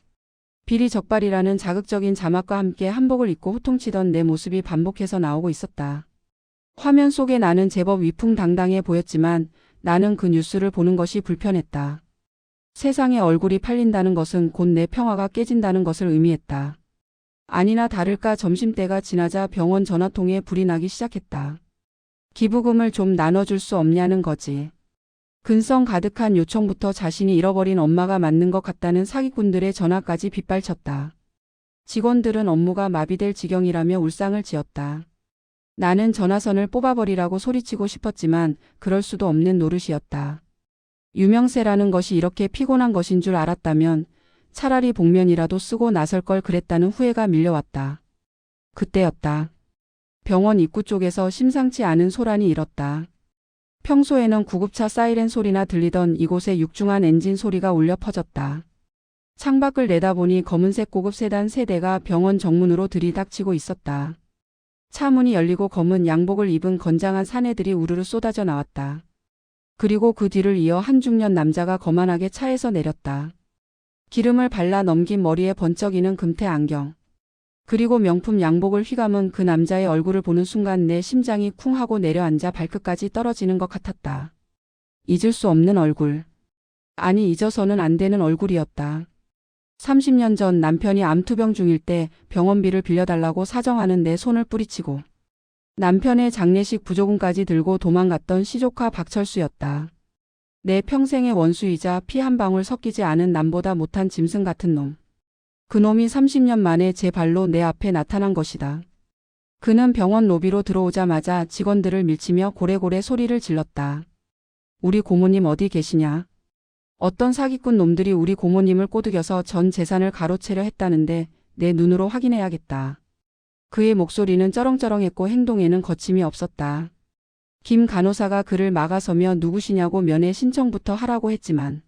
비리 적발이라는 자극적인 자막과 함께 한복을 입고 호통치던 내 모습이 반복해서 나오고 있었다. 화면 속에 나는 제법 위풍당당해 보였지만 나는 그 뉴스를 보는 것이 불편했다. 세상에 얼굴이 팔린다는 것은 곧 내 평화가 깨진다는 것을 의미했다. 아니나 다를까 점심때가 지나자 병원 전화통에 불이 나기 시작했다. 기부금을 좀 나눠줄 수 없냐는 거지. 근성 가득한 요청부터 자신이 잃어버린 엄마가 맞는 것 같다는 사기꾼들의 전화까지 빗발쳤다. 직원들은 업무가 마비될 지경이라며 울상을 지었다. 나는 전화선을 뽑아버리라고 소리치고 싶었지만 그럴 수도 없는 노릇이었다. 유명세라는 것이 이렇게 피곤한 것인 줄 알았다면 차라리 복면이라도 쓰고 나설 걸 그랬다는 후회가 밀려왔다. 그때였다. 병원 입구 쪽에서 심상치 않은 소란이 일었다. 평소에는 구급차 사이렌 소리나 들리던 이곳에 육중한 엔진 소리가 울려 퍼졌다. 창밖을 내다보니 검은색 고급 세단 3대가 병원 정문으로 들이닥치고 있었다. 차 문이 열리고 검은 양복을 입은 건장한 사내들이 우르르 쏟아져 나왔다. 그리고 그 뒤를 이어 한 중년 남자가 거만하게 차에서 내렸다. 기름을 발라 넘긴 머리에 번쩍이는 금태 안경. 그리고 명품 양복을 휘감은 그 남자의 얼굴을 보는 순간 내 심장이 쿵 하고 내려앉아 발끝까지 떨어지는 것 같았다. 잊을 수 없는 얼굴. 아니, 잊어서는 안 되는 얼굴이었다. 30년 전 남편이 암투병 중일 때 병원비를 빌려달라고 사정하는 내 손을 뿌리치고 남편의 장례식 부조금까지 들고 도망갔던 시조카 박철수였다. 내 평생의 원수이자 피 한 방울 섞이지 않은 남보다 못한 짐승 같은 놈. 그놈이 30년 만에 제 발로 내 앞에 나타난 것이다. 그는 병원 로비로 들어오자마자 직원들을 밀치며 고래고래 소리를 질렀다. 우리 고모님 어디 계시냐? 어떤 사기꾼 놈들이 우리 고모님을 꼬드겨서 전 재산을 가로채려 했다는데 내 눈으로 확인해야겠다. 그의 목소리는 쩌렁쩌렁했고 행동에는 거침이 없었다. 김 간호사가 그를 막아서며 누구시냐고 면회 신청부터 하라고 했지만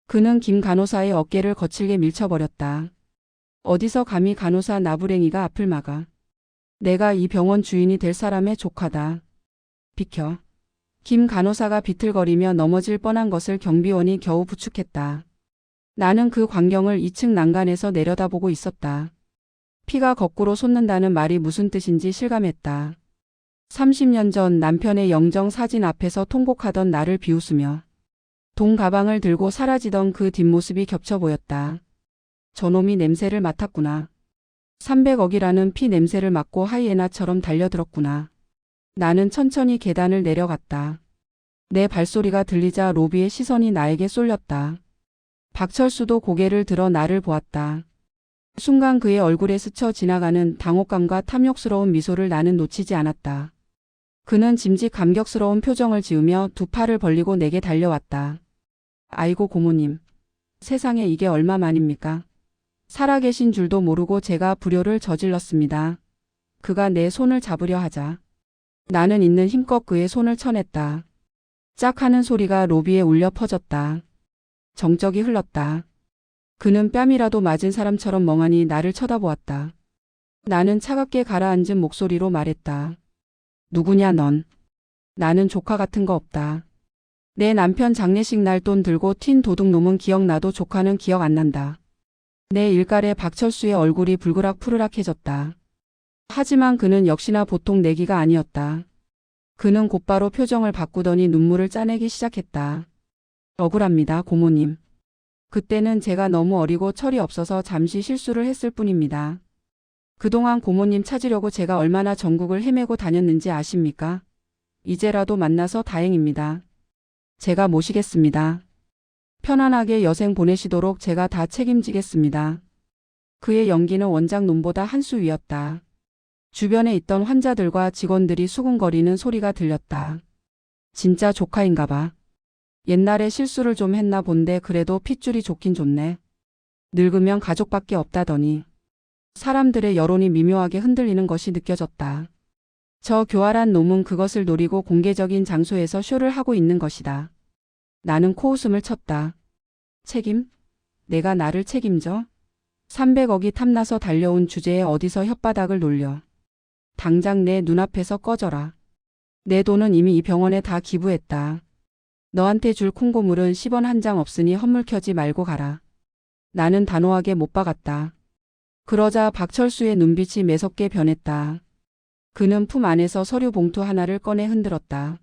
그는 김 간호사의 어깨를 거칠게 밀쳐버렸다. 어디서 감히 간호사 나부랭이가 앞을 막아. 내가 이 병원 주인이 될 사람의 조카다. 비켜. 김 간호사가 비틀거리며 넘어질 뻔한 것을 경비원이 겨우 부축했다. 나는 그 광경을 2층 난간에서 내려다보고 있었다. 피가 거꾸로 솟는다는 말이 무슨 뜻인지 실감했다. 30년 전 남편의 영정 사진 앞에서 통곡하던 나를 비웃으며 돈 가방을 들고 사라지던 그 뒷모습이 겹쳐 보였다. 저놈이 냄새를 맡았구나. 300억이라는 피 냄새를 맡고 하이에나처럼 달려들었구나. 나는 천천히 계단을 내려갔다. 내 발소리가 들리자 로비의 시선이 나에게 쏠렸다. 박철수도 고개를 들어 나를 보았다. 순간 그의 얼굴에 스쳐 지나가는 당혹감과 탐욕스러운 미소를 나는 놓치지 않았다. 그는 짐짓 감격스러운 표정을 지으며 두 팔을 벌리고 내게 달려왔다. 아이고 고모님. 세상에 이게 얼마만입니까? 살아계신 줄도 모르고 제가 불효를 저질렀습니다. 그가 내 손을 잡으려 하자 나는 있는 힘껏 그의 손을 쳐냈다. 짝 하는 소리가 로비에 울려 퍼졌다. 정적이 흘렀다. 그는 뺨이라도 맞은 사람처럼 멍하니 나를 쳐다보았다. 나는 차갑게 가라앉은 목소리로 말했다. 누구냐 넌? 나는 조카 같은 거 없다. 내 남편 장례식 날 돈 들고 튄 도둑놈은 기억나도 조카는 기억 안 난다. 내 일갈에 박철수의 얼굴이 불그락 푸르락해졌다. 하지만 그는 역시나 보통 내기가 아니었다. 그는 곧바로 표정을 바꾸더니 눈물을 짜내기 시작했다. 억울합니다, 고모님. 그때는 제가 너무 어리고 철이 없어서 잠시 실수를 했을 뿐입니다. 그동안 고모님 찾으려고 제가 얼마나 전국을 헤매고 다녔는지 아십니까? 이제라도 만나서 다행입니다. 제가 모시겠습니다. 편안하게 여생 보내시도록 제가 다 책임지겠습니다. 그의 연기는 원장놈보다 한 수 위였다. 주변에 있던 환자들과 직원들이 수군거리는 소리가 들렸다. 진짜 조카인가 봐. 옛날에 실수를 좀 했나 본데 그래도 핏줄이 좋긴 좋네. 늙으면 가족밖에 없다더니. 사람들의 여론이 미묘하게 흔들리는 것이 느껴졌다. 저 교활한 놈은 그것을 노리고 공개적인 장소에서 쇼를 하고 있는 것이다. 나는 코웃음을 쳤다. 책임? 내가 나를 책임져? 300억이 탐나서 달려온 주제에 어디서 혓바닥을 놀려. 당장 내 눈앞에서 꺼져라. 내 돈은 이미 이 병원에 다 기부했다. 너한테 줄 콩고물은 10원 한 장 없으니 헛물켜지 말고 가라. 나는 단호하게 못 박았다. 그러자 박철수의 눈빛이 매섭게 변했다. 그는 품 안에서 서류 봉투 하나를 꺼내 흔들었다.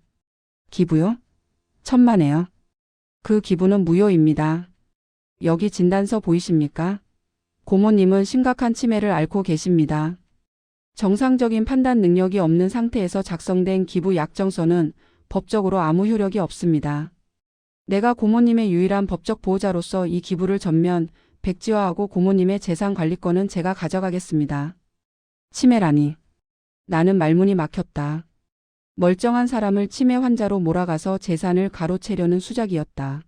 기부요? 천만에요. 그 기부는 무효입니다. 여기 진단서 보이십니까? 고모님은 심각한 치매를 앓고 계십니다. 정상적인 판단 능력이 없는 상태에서 작성된 기부 약정서는 법적으로 아무 효력이 없습니다. 내가 고모님의 유일한 법적 보호자로서 이 기부를 전면 백지화하고 고모님의 재산 관리권은 제가 가져가겠습니다. 치매라니. 나는 말문이 막혔다. 멀쩡한 사람을 치매 환자로 몰아가서 재산을 가로채려는 수작이었다.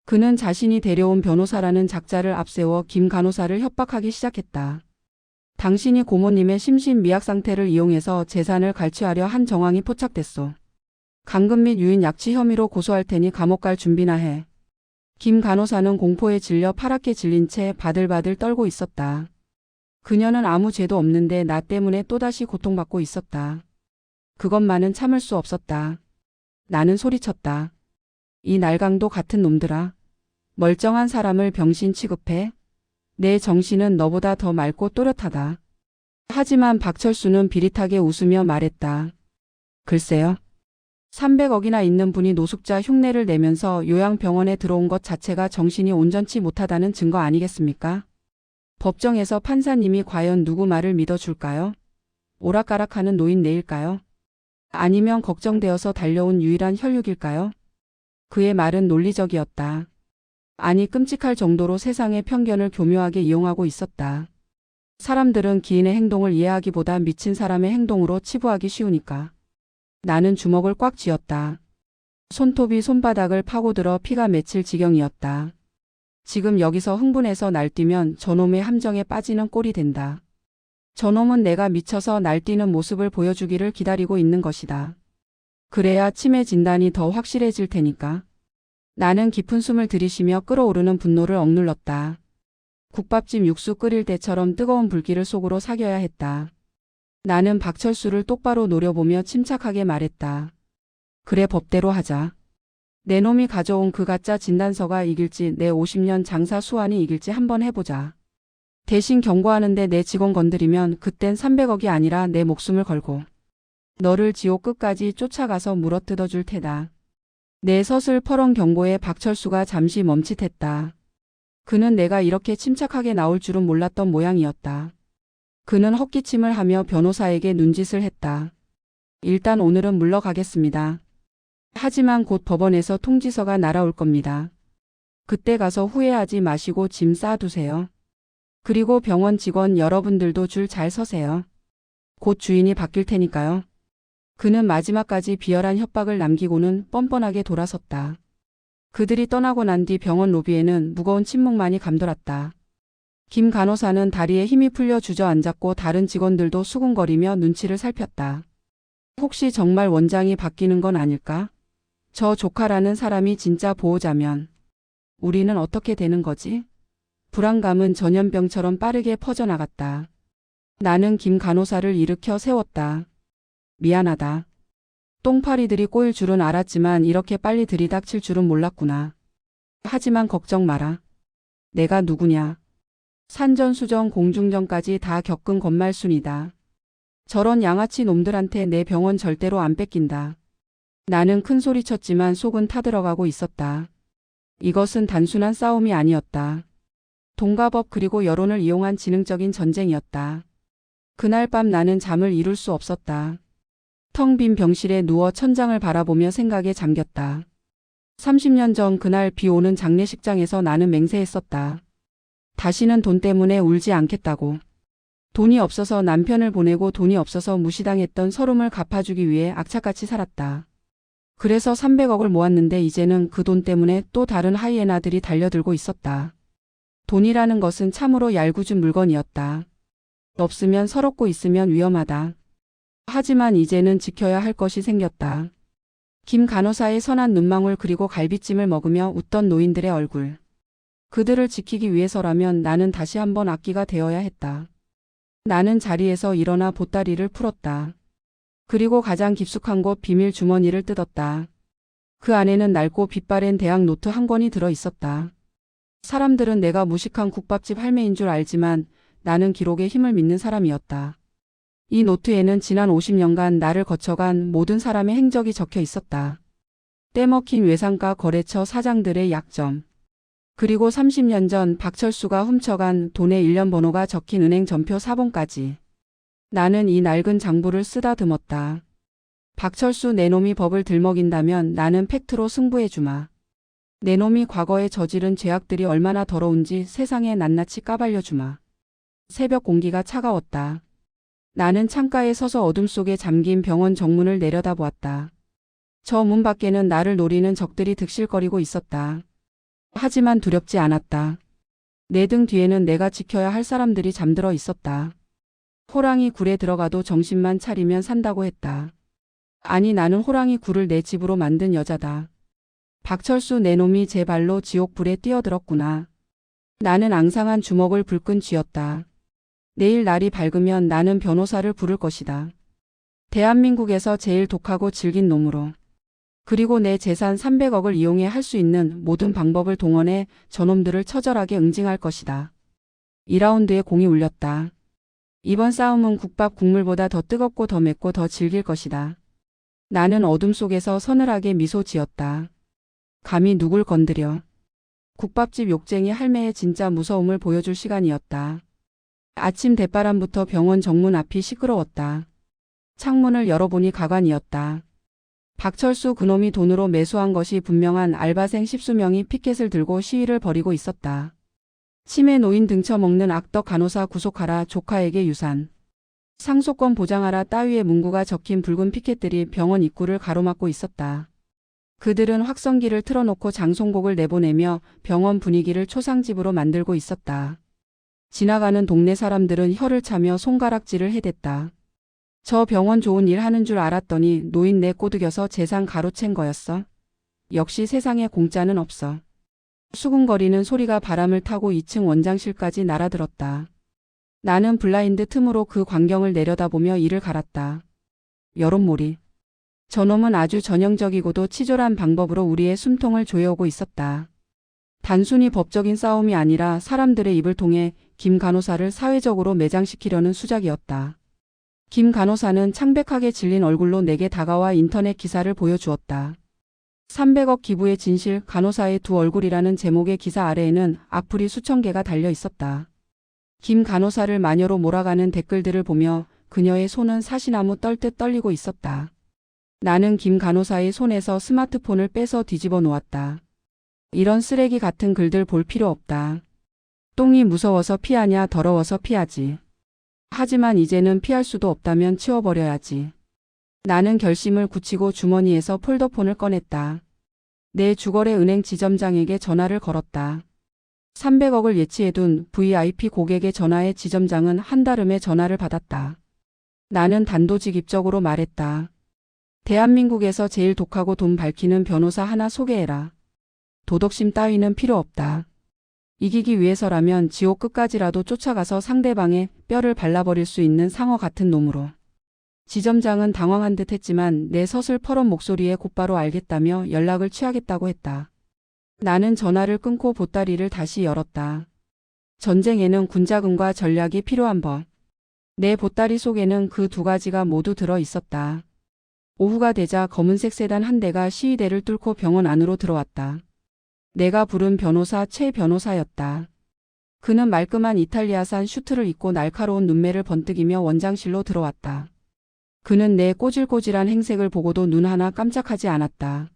그는 자신이 데려온 변호사라는 작자를 앞세워 김 간호사를 협박하기 시작했다. 당신이 고모님의 심신미약 상태를 이용해서 재산을 갈취하려 한 정황이 포착됐소. 감금 및 유인 약취 혐의로 고소할 테니 감옥 갈 준비나 해. 김 간호사는 공포에 질려 파랗게 질린 채 바들바들 떨고 있었다. 그녀는 아무 죄도 없는데 나 때문에 또다시 고통받고 있었다. 그것만은 참을 수 없었다. 나는 소리쳤다. 이 날강도 같은 놈들아. 멀쩡한 사람을 병신 취급해? 내 정신은 너보다 더 맑고 또렷하다. 하지만 박철수는 비릿하게 웃으며 말했다. 글쎄요. 300억이나 있는 분이 노숙자 흉내를 내면서 요양병원에 들어온 것 자체가 정신이 온전치 못하다는 증거 아니겠습니까? 법정에서 판사님이 과연 누구 말을 믿어줄까요? 오락가락하는 노인 내일까요? 아니면 걱정되어서 달려온 유일한 혈육일까요? 그의 말은 논리적이었다. 아니 끔찍할 정도로 세상의 편견을 교묘하게 이용하고 있었다. 사람들은 기인의 행동을 이해하기보다 미친 사람의 행동으로 치부하기 쉬우니까. 나는 주먹을 꽉 쥐었다. 손톱이 손바닥을 파고들어 피가 맺힐 지경이었다. 지금 여기서 흥분해서 날뛰면 저놈의 함정에 빠지는 꼴이 된다. 저놈은 내가 미쳐서 날뛰는 모습을 보여주기를 기다리고 있는 것이다. 그래야 치매 진단이 더 확실해질 테니까. 나는 깊은 숨을 들이쉬며 끓어오르는 분노를 억눌렀다. 국밥집 육수 끓일 때처럼 뜨거운 불길을 속으로 사겨야 했다. 나는 박철수를 똑바로 노려보며 침착하게 말했다. 그래 법대로 하자. 내 놈이 가져온 그 가짜 진단서가 이길지 내 50년 장사 수완이 이길지 한번 해보자. 대신 경고하는데 내 직원 건드리면 그땐 300억이 아니라 내 목숨을 걸고 너를 지옥 끝까지 쫓아가서 물어뜯어 줄 테다. 내 서슬퍼런 경고에 박철수가 잠시 멈칫했다. 그는 내가 이렇게 침착하게 나올 줄은 몰랐던 모양이었다. 그는 헛기침을 하며 변호사에게 눈짓을 했다. 일단 오늘은 물러가겠습니다. 하지만 곧 법원에서 통지서가 날아올 겁니다. 그때 가서 후회하지 마시고 짐 싸두세요. 그리고 병원 직원 여러분들도 줄 잘 서세요. 곧 주인이 바뀔 테니까요. 그는 마지막까지 비열한 협박을 남기고는 뻔뻔하게 돌아섰다. 그들이 떠나고 난 뒤 병원 로비에는 무거운 침묵만이 감돌았다. 김 간호사는 다리에 힘이 풀려 주저앉았고 다른 직원들도 수군거리며 눈치를 살폈다. 혹시 정말 원장이 바뀌는 건 아닐까? 저 조카라는 사람이 진짜 보호자면 우리는 어떻게 되는 거지? 불안감은 전염병처럼 빠르게 퍼져나갔다. 나는 김 간호사를 일으켜 세웠다. 미안하다. 똥파리들이 꼬일 줄은 알았지만 이렇게 빨리 들이닥칠 줄은 몰랐구나. 하지만 걱정 마라. 내가 누구냐. 산전수전 공중전까지 다 겪은 건말순이다. 저런 양아치 놈들한테 내 병원 절대로 안 뺏긴다. 나는 큰 소리 쳤지만 속은 타들어가고 있었다. 이것은 단순한 싸움이 아니었다. 돈과 법 그리고 여론을 이용한 지능적인 전쟁이었다. 그날 밤 나는 잠을 이룰 수 없었다. 텅 빈 병실에 누워 천장을 바라보며 생각에 잠겼다. 30년 전 그날 비 오는 장례식장에서 나는 맹세했었다. 다시는 돈 때문에 울지 않겠다고. 돈이 없어서 남편을 보내고 돈이 없어서 무시당했던 서름을 갚아주기 위해 악착같이 살았다. 그래서 300억을 모았는데 이제는 그 돈 때문에 또 다른 하이에나들이 달려들고 있었다. 돈이라는 것은 참으로 얄궂은 물건이었다. 없으면 서럽고 있으면 위험하다. 하지만 이제는 지켜야 할 것이 생겼다. 김 간호사의 선한 눈망울 그리고 갈비찜을 먹으며 웃던 노인들의 얼굴. 그들을 지키기 위해서라면 나는 다시 한번 악기가 되어야 했다. 나는 자리에서 일어나 보따리를 풀었다. 그리고 가장 깊숙한 곳 비밀 주머니를 뜯었다. 그 안에는 낡고 빛바랜 대학 노트 한 권이 들어 있었다. 사람들은 내가 무식한 국밥집 할매인 줄 알지만 나는 기록의 힘을 믿는 사람이었다. 이 노트에는 지난 50년간 나를 거쳐간 모든 사람의 행적이 적혀 있었다. 떼먹힌 외상가 거래처 사장들의 약점. 그리고 30년 전 박철수가 훔쳐간 돈의 일련 번호가 적힌 은행 전표 사본까지. 나는 이 낡은 장부를 쓰다듬었다. 박철수 내놈이 법을 들먹인다면 나는 팩트로 승부해주마. 내놈이 과거에 저지른 죄악들이 얼마나 더러운지 세상에 낱낱이 까발려주마. 새벽 공기가 차가웠다. 나는 창가에 서서 어둠 속에 잠긴 병원 정문을 내려다보았다. 저 문 밖에는 나를 노리는 적들이 득실거리고 있었다. 하지만 두렵지 않았다. 내 등 뒤에는 내가 지켜야 할 사람들이 잠들어 있었다. 호랑이 굴에 들어가도 정신만 차리면 산다고 했다. 아니, 나는 호랑이 굴을 내 집으로 만든 여자다. 박철수, 내 놈이 제 발로 지옥불에 뛰어들었구나. 나는 앙상한 주먹을 불끈 쥐었다. 내일 날이 밝으면 나는 변호사를 부를 것이다. 대한민국에서 제일 독하고 질긴 놈으로. 그리고 내 재산 300억을 이용해 할 수 있는 모든 방법을 동원해 저놈들을 처절하게 응징할 것이다. 2라운드에 공이 울렸다. 이번 싸움은 국밥 국물보다 더 뜨겁고 더 맵고 더 질길 것이다. 나는 어둠 속에서 서늘하게 미소 지었다. 감히 누굴 건드려. 국밥집 욕쟁이 할매의 진짜 무서움을 보여줄 시간이었다. 아침 대바람부터 병원 정문 앞이 시끄러웠다. 창문을 열어보니 가관이었다. 박철수 그놈이 돈으로 매수한 것이 분명한 알바생 10수명이 피켓을 들고 시위를 벌이고 있었다. 치매 노인 등쳐먹는 악덕 간호사 구속하라, 조카에게 유산. 상속권 보장하라 따위의 문구가 적힌 붉은 피켓들이 병원 입구를 가로막고 있었다. 그들은 확성기를 틀어놓고 장송곡을 내보내며 병원 분위기를 초상집으로 만들고 있었다. 지나가는 동네 사람들은 혀를 차며 손가락질을 해댔다. 저 병원 좋은 일 하는 줄 알았더니 노인네 꼬드겨서 재산 가로챈 거였어. 역시 세상에 공짜는 없어. 수군거리는 소리가 바람을 타고 2층 원장실까지 날아들었다. 나는 블라인드 틈으로 그 광경을 내려다보며 이를 갈았다. 여론몰이. 저놈은 아주 전형적이고도 치졸한 방법으로 우리의 숨통을 조여오고 있었다. 단순히 법적인 싸움이 아니라 사람들의 입을 통해 김 간호사를 사회적으로 매장시키려는 수작이었다. 김 간호사는 창백하게 질린 얼굴로 내게 다가와 인터넷 기사를 보여주었다. 300억 기부의 진실, 간호사의 두 얼굴이라는 제목의 기사 아래에는 악플이 수천 개가 달려 있었다. 김 간호사를 마녀로 몰아가는 댓글들을 보며 그녀의 손은 사시나무 떨듯 떨리고 있었다. 나는 김 간호사의 손에서 스마트폰을 빼서 뒤집어 놓았다. 이런 쓰레기 같은 글들 볼 필요 없다. 똥이 무서워서 피하냐, 더러워서 피하지. 하지만 이제는 피할 수도 없다면 치워버려야지. 나는 결심을 굳히고 주머니에서 폴더폰을 꺼냈다. 내 주거래 은행 지점장에게 전화를 걸었다. 300억을 예치해둔 VIP 고객의 전화에 지점장은 한달음에 전화를 받았다. 나는 단도직입적으로 말했다. 대한민국에서 제일 독하고 돈 밝히는 변호사 하나 소개해라. 도덕심 따위는 필요 없다. 이기기 위해서라면 지옥 끝까지라도 쫓아가서 상대방의 뼈를 발라버릴 수 있는 상어 같은 놈으로. 지점장은 당황한 듯 했지만 내 서슬퍼런 목소리에 곧바로 알겠다며 연락을 취하겠다고 했다. 나는 전화를 끊고 보따리를 다시 열었다. 전쟁에는 군자금과 전략이 필요한 법. 내 보따리 속에는 그 두 가지가 모두 들어 있었다. 오후가 되자 검은색 세단 한 대가 시위대를 뚫고 병원 안으로 들어왔다. 내가 부른 변호사 최 변호사였다. 그는 말끔한 이탈리아산 슈트를 입고 날카로운 눈매를 번뜩이며 원장실로 들어왔다. 그는 내 꼬질꼬질한 행색을 보고도 눈 하나 깜짝하지 않았다.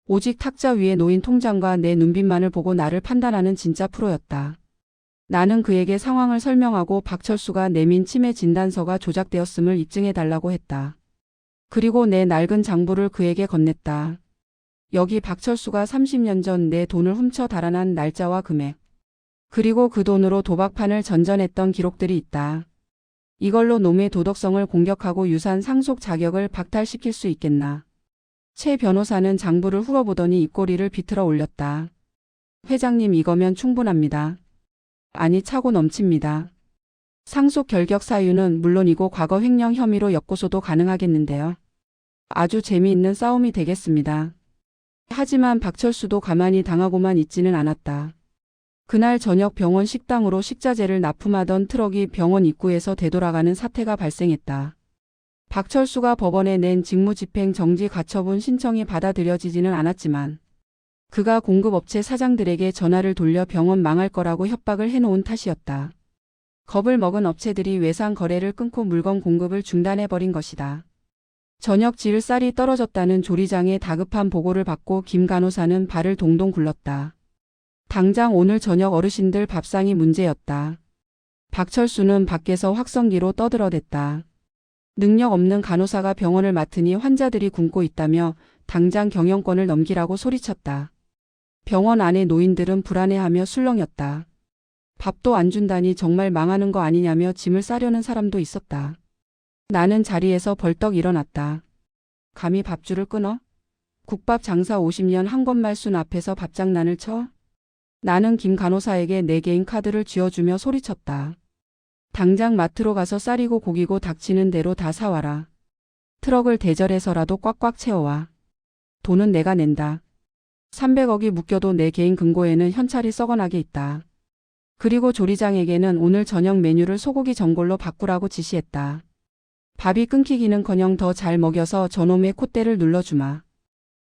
오직 탁자 위에 놓인 통장과 내 눈빛만을 보고 나를 판단하는 진짜 프로였다. 나는 그에게 상황을 설명하고 박철수가 내민 치매 진단서가 조작되었음을 입증해달라고 했다. 그리고 내 낡은 장부를 그에게 건넸다. 여기 박철수가 30년 전 내 돈을 훔쳐 달아난 날짜와 금액. 그리고 그 돈으로 도박판을 전전했던 기록들이 있다. 이걸로 놈의 도덕성을 공격하고 유산 상속 자격을 박탈시킬 수 있겠나. 최 변호사는 장부를 훑어보더니 입꼬리를 비틀어 올렸다. 회장님, 이거면 충분합니다. 아니, 차고 넘칩니다. 상속 결격 사유는 물론이고 과거 횡령 혐의로 역고소도 가능하겠는데요. 아주 재미있는 싸움이 되겠습니다. 하지만 박철수도 가만히 당하고만 있지는 않았다. 그날 저녁 병원 식당으로 식자재를 납품하던 트럭이 병원 입구에서 되돌아가는 사태가 발생했다. 박철수가 법원에 낸 직무집행 정지 가처분 신청이 받아들여지지는 않았지만 그가 공급업체 사장들에게 전화를 돌려 병원 망할 거라고 협박을 해놓은 탓이었다. 겁을 먹은 업체들이 외상 거래를 끊고 물건 공급을 중단해버린 것이다. 저녁 지을 쌀이 떨어졌다는 조리장의 다급한 보고를 받고 김 간호사는 발을 동동 굴렀다. 당장 오늘 저녁 어르신들 밥상이 문제였다. 박철수는 밖에서 확성기로 떠들어댔다. 능력 없는 간호사가 병원을 맡으니 환자들이 굶고 있다며 당장 경영권을 넘기라고 소리쳤다. 병원 안의 노인들은 불안해하며 술렁였다. 밥도 안 준다니 정말 망하는 거 아니냐며 짐을 싸려는 사람도 있었다. 나는 자리에서 벌떡 일어났다. 감히 밥줄을 끊어? 국밥 장사 50년 한 권말순 앞에서 밥장난을 쳐? 나는 김 간호사에게 내 개인 카드를 쥐어주며 소리쳤다. 당장 마트로 가서 쌀이고 고기고 닥치는 대로 다 사와라. 트럭을 대절해서라도 꽉꽉 채워와. 돈은 내가 낸다. 300억이 묶여도 내 개인 금고에는 현찰이 썩어나게 있다. 그리고 조리장에게는 오늘 저녁 메뉴를 소고기 전골로 바꾸라고 지시했다. 밥이 끊기기는커녕 더 잘 먹여서 저놈의 콧대를 눌러주마.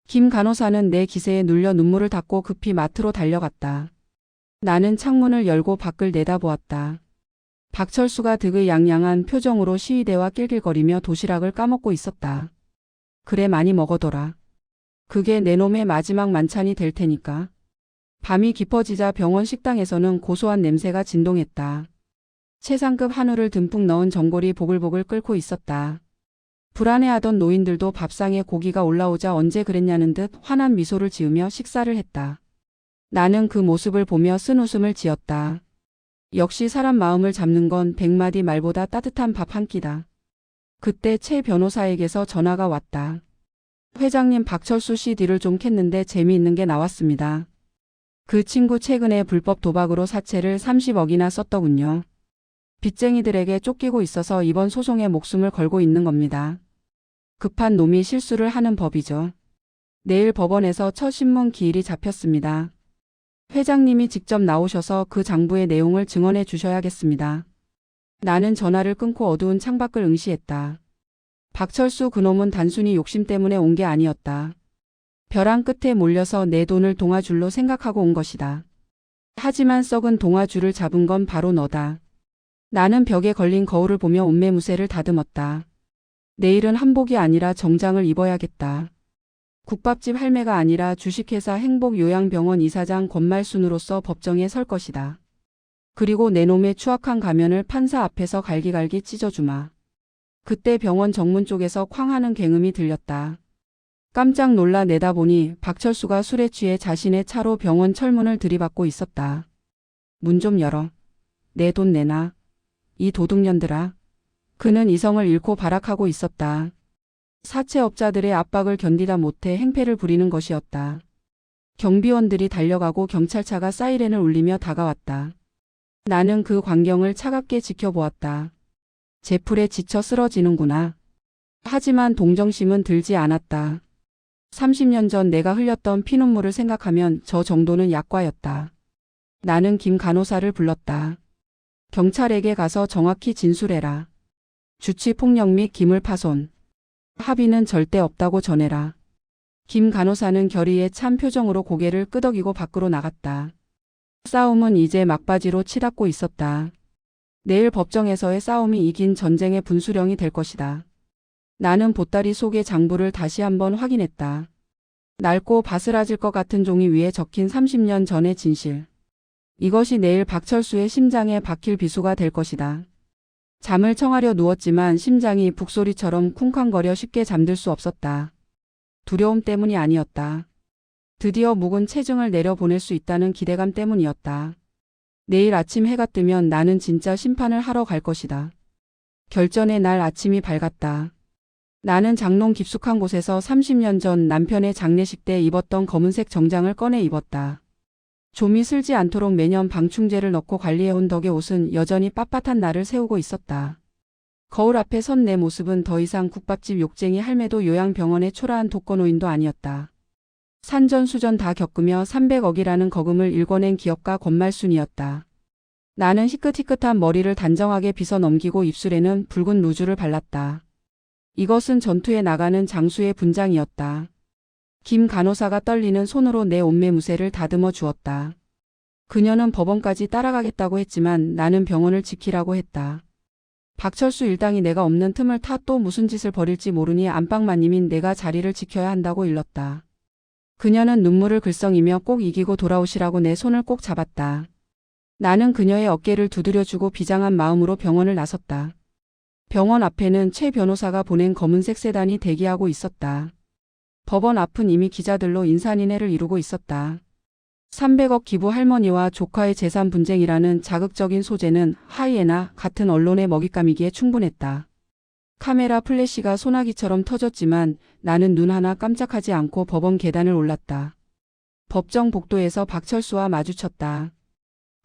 김 간호사는 내 기세에 눌려 눈물을 닦고 급히 마트로 달려갔다. 나는 창문을 열고 밖을 내다보았다. 박철수가 득의양양한 표정으로 시위대와 낄낄거리며 도시락을 까먹고 있었다. 그래 많이 먹어둬라. 그게 내 놈의 마지막 만찬이 될 테니까. 밤이 깊어지자 병원 식당에서는 고소한 냄새가 진동했다. 최상급 한우를 듬뿍 넣은 전골이 보글보글 끓고 있었다. 불안해하던 노인들도 밥상에 고기가 올라오자 언제 그랬냐는 듯 환한 미소를 지으며 식사를 했다. 나는 그 모습을 보며 쓴웃음을 지었다. 역시 사람 마음을 잡는 건 100마디 말보다 따뜻한 밥 한 끼다. 그때 최 변호사에게서 전화가 왔다. 회장님, 박철수 씨 딜을 좀 캤는데 재미있는 게 나왔습니다. 그 친구 최근에 불법 도박으로 사채를 30억이나 썼더군요. 빚쟁이들에게 쫓기고 있어서 이번 소송에 목숨을 걸고 있는 겁니다. 급한 놈이 실수를 하는 법이죠. 내일 법원에서 첫 신문 기일이 잡혔습니다. 회장님이 직접 나오셔서 그 장부의 내용을 증언해 주셔야겠습니다. 나는 전화를 끊고 어두운 창밖을 응시했다. 박철수 그놈은 단순히 욕심 때문에 온 게 아니었다. 벼랑 끝에 몰려서 내 돈을 동아줄로 생각하고 온 것이다. 하지만 썩은 동아줄을 잡은 건 바로 너다. 나는 벽에 걸린 거울을 보며 옷매무새를 다듬었다. 내일은 한복이 아니라 정장을 입어야겠다. 국밥집 할매가 아니라 주식회사 행복요양병원 이사장 권말순으로서 법정에 설 것이다. 그리고 내 놈의 추악한 가면을 판사 앞에서 갈기갈기 찢어주마. 그때 병원 정문 쪽에서 쾅 하는 굉음이 들렸다. 깜짝 놀라 내다보니 박철수가 술에 취해 자신의 차로 병원 철문을 들이받고 있었다. 문 좀 열어. 내 돈 내놔. 이 도둑년들아. 그는 이성을 잃고 발악하고 있었다. 사채업자들의 압박을 견디다 못해 행패를 부리는 것이었다. 경비원들이 달려가고 경찰차가 사이렌을 울리며 다가왔다. 나는 그 광경을 차갑게 지켜보았다. 제풀에 지쳐 쓰러지는구나. 하지만 동정심은 들지 않았다. 30년 전 내가 흘렸던 피눈물을 생각하면 저 정도는 약과였다. 나는 김 간호사를 불렀다. 경찰에게 가서 정확히 진술해라. 주치폭력 및 기물파손. 합의는 절대 없다고 전해라. 김 간호사는 결의에 찬 표정으로 고개를 끄덕이고 밖으로 나갔다. 싸움은 이제 막바지로 치닫고 있었다. 내일 법정에서의 싸움이 이긴 전쟁의 분수령이 될 것이다. 나는 보따리 속의 장부를 다시 한번 확인했다. 낡고 바스라질 것 같은 종이 위에 적힌 30년 전의 진실. 이것이 내일 박철수의 심장에 박힐 비수가 될 것이다. 잠을 청하려 누웠지만 심장이 북소리처럼 쿵쾅거려 쉽게 잠들 수 없었다. 두려움 때문이 아니었다. 드디어 묵은 체증을 내려보낼 수 있다는 기대감 때문이었다. 내일 아침 해가 뜨면 나는 진짜 심판을 하러 갈 것이다. 결전의 날 아침이 밝았다. 나는 장롱 깊숙한 곳에서 30년 전 남편의 장례식 때 입었던 검은색 정장을 꺼내 입었다. 좀이 슬지 않도록 매년 방충제를 넣고 관리해온 덕에 옷은 여전히 빳빳한 날을 세우고 있었다. 거울 앞에 선 내 모습은 더 이상 국밥집 욕쟁이 할매도 요양병원의 초라한 독거노인도 아니었다. 산전수전 다 겪으며 300억이라는 거금을 일궈낸 기업가 권말순이었다. 나는 희끗희끗한 머리를 단정하게 빗어 넘기고 입술에는 붉은 루즈를 발랐다. 이것은 전투에 나가는 장수의 분장이었다. 김 간호사가 떨리는 손으로 내 옷매무새를 다듬어 주었다. 그녀는 법원까지 따라가겠다고 했지만 나는 병원을 지키라고 했다. 박철수 일당이 내가 없는 틈을 타 또 무슨 짓을 벌일지 모르니 안방마님인 내가 자리를 지켜야 한다고 일렀다. 그녀는 눈물을 글썽이며 꼭 이기고 돌아오시라고 내 손을 꼭 잡았다. 나는 그녀의 어깨를 두드려주고 비장한 마음으로 병원을 나섰다. 병원 앞에는 최 변호사가 보낸 검은색 세단이 대기하고 있었다. 법원 앞은 이미 기자들로 인산인해를 이루고 있었다. 300억 기부 할머니와 조카의 재산 분쟁이라는 자극적인 소재는 하이에나 같은 언론의 먹잇감이기에 충분했다. 카메라 플래시가 소나기처럼 터졌지만 나는 눈 하나 깜짝하지 않고 법원 계단을 올랐다. 법정 복도에서 박철수와 마주쳤다.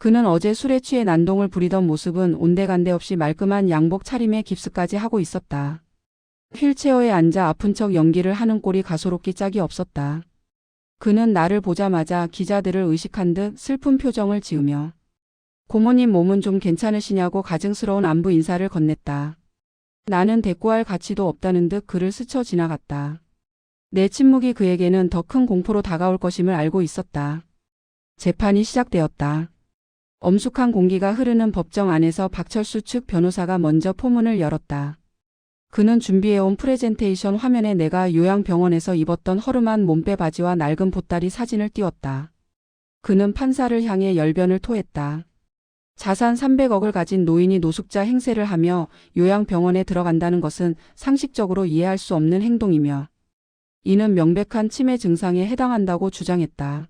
그는 어제 술에 취해 난동을 부리던 모습은 온데간데 없이 말끔한 양복 차림에 깁스까지 하고 있었다. 휠체어에 앉아 아픈 척 연기를 하는 꼴이 가소롭기 짝이 없었다. 그는 나를 보자마자 기자들을 의식한 듯 슬픈 표정을 지으며 고모님 몸은 좀 괜찮으시냐고 가증스러운 안부 인사를 건넸다. 나는 대꾸할 가치도 없다는 듯 그를 스쳐 지나갔다. 내 침묵이 그에게는 더 큰 공포로 다가올 것임을 알고 있었다. 재판이 시작되었다. 엄숙한 공기가 흐르는 법정 안에서 박철수 측 변호사가 먼저 포문을 열었다. 그는 준비해온 프레젠테이션 화면에 내가 요양병원에서 입었던 허름한 몸빼 바지와 낡은 보따리 사진을 띄웠다. 그는 판사를 향해 열변을 토했다. 자산 300억을 가진 노인이 노숙자 행세를 하며 요양병원에 들어간다는 것은 상식적으로 이해할 수 없는 행동이며 이는 명백한 치매 증상에 해당한다고 주장했다.